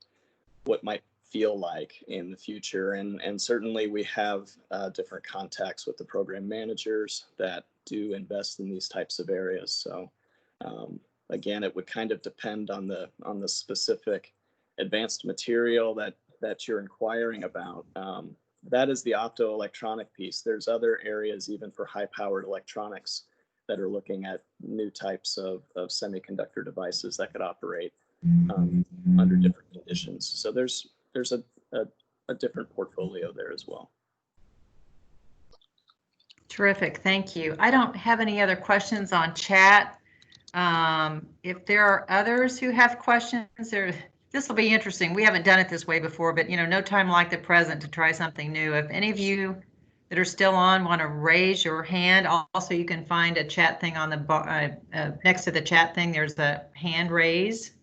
feel like in the future. And certainly we have different contacts with the program managers that do invest in these types of areas. So again, it would kind of depend on the specific advanced material that you're inquiring about. That is the optoelectronic piece. There's other areas even for high-powered electronics that are looking at new types of semiconductor devices that could operate under different conditions. So there's a different portfolio there as well. Terrific, thank you. I don't have any other questions on chat. If there are others who have questions, this will be interesting. We haven't done it this way before, but you know, no time like the present to try something new. If any of you that are still on want to raise your hand, also you can find a chat thing on the next to the chat thing. There's a hand raise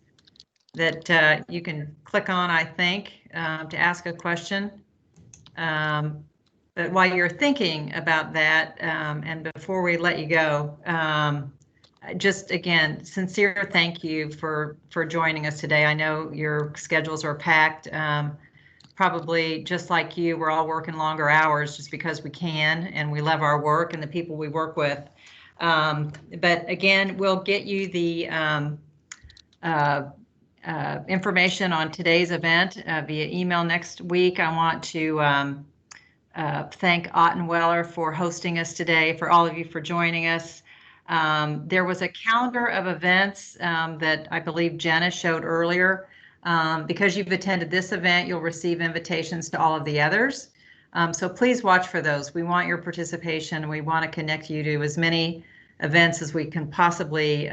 that you can click on, I think, to ask a question. But while you're thinking about that, and before we let you go, just again, sincere thank you for joining us today. I know your schedules are packed. Probably just like you, we're all working longer hours just because we can, and we love our work and the people we work with. But again, we'll get you the information on today's event via email next week. I want to thank Ottenweller for hosting us today, for all of you for joining us. There was a calendar of events that I believe Jenna showed earlier. Because you've attended this event, you'll receive invitations to all of the others. So please watch for those. We want your participation. We want to connect you to as many events as we can possibly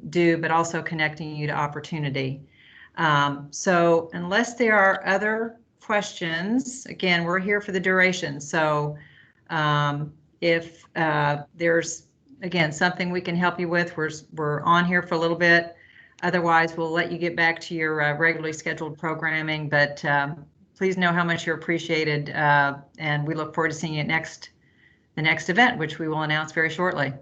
do, but also connecting you to opportunity. So unless there are other questions, again, we're here for the duration. So if there's, again, something we can help you with, we're on here for a little bit. Otherwise, we'll let you get back to your regularly scheduled programming, but please know how much you're appreciated, and we look forward to seeing you at the next event, which we will announce very shortly.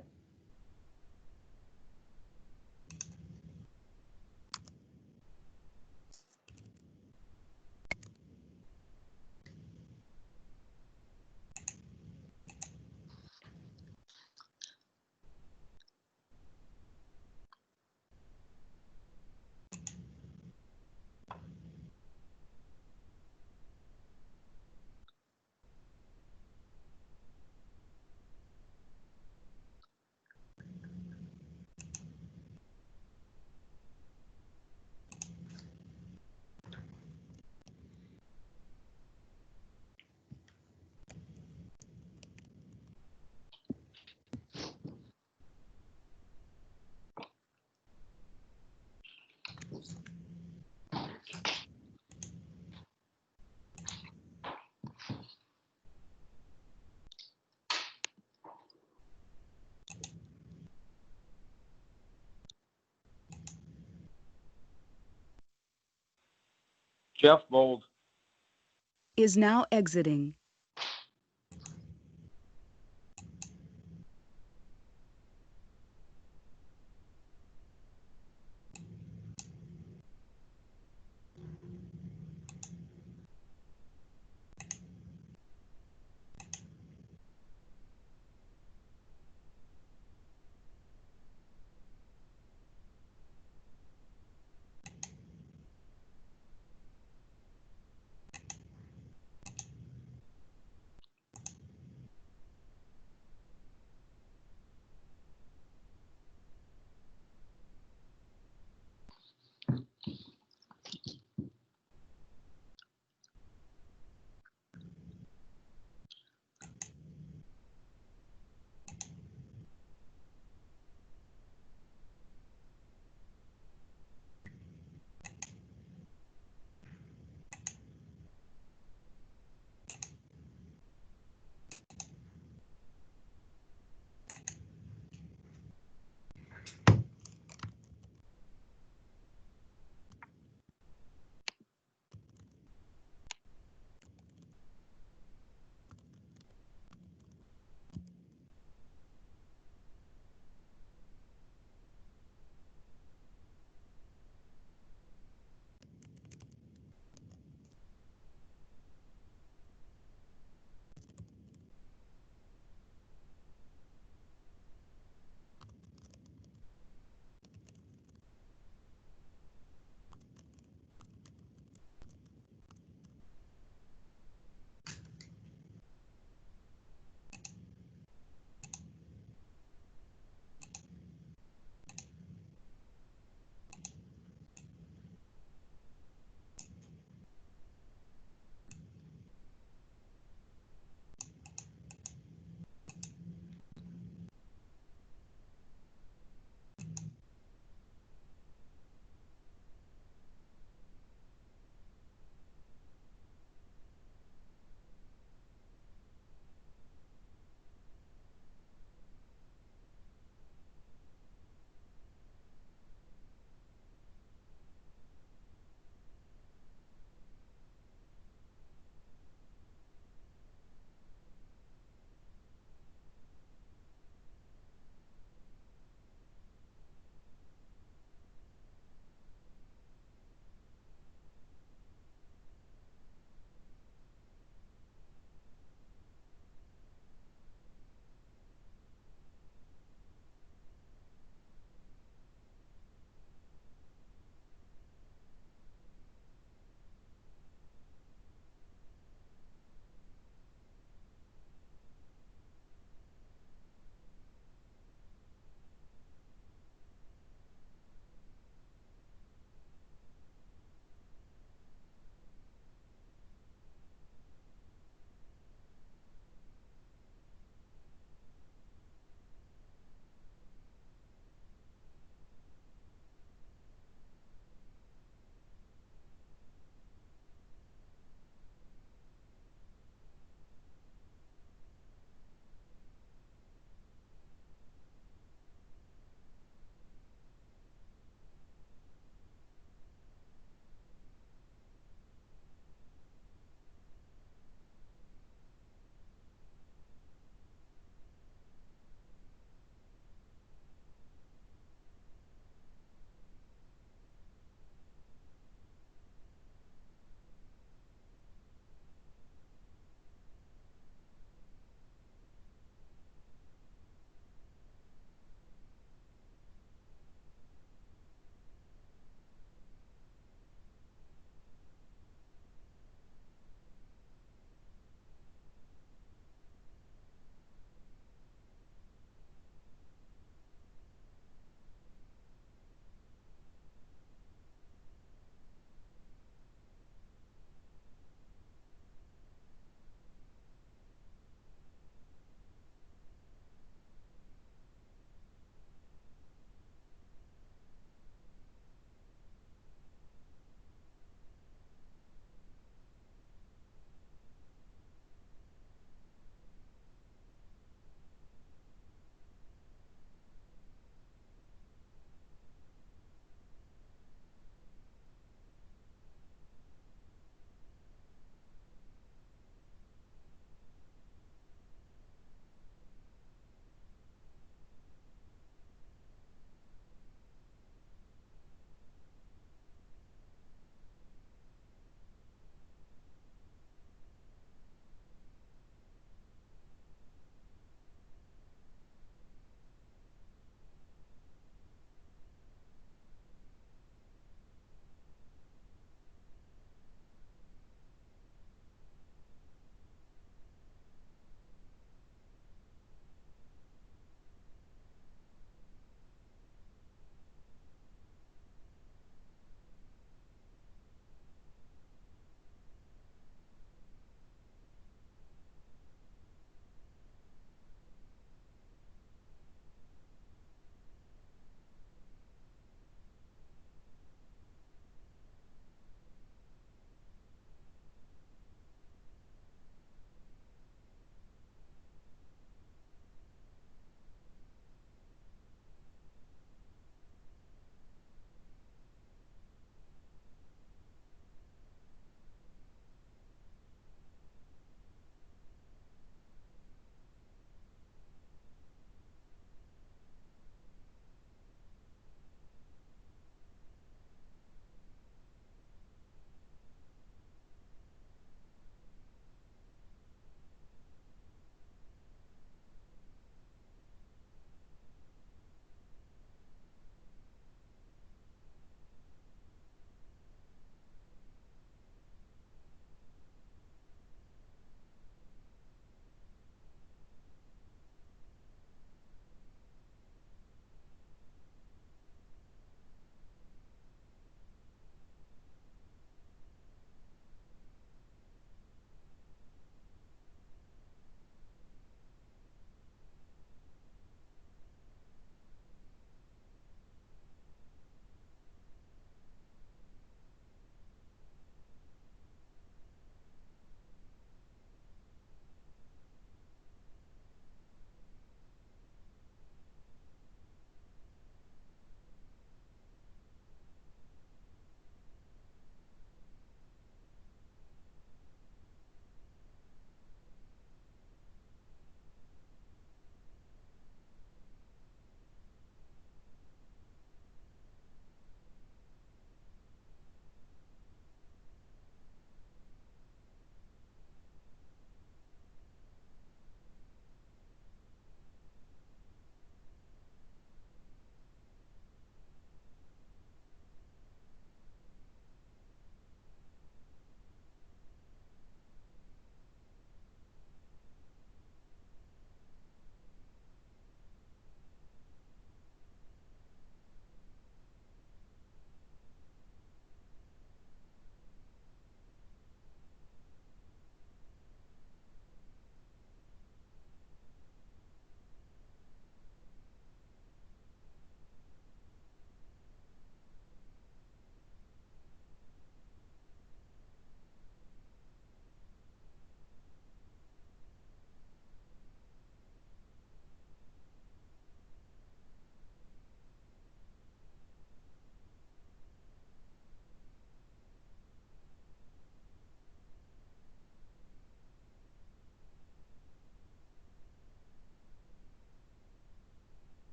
Jeff Bold. Is now exiting.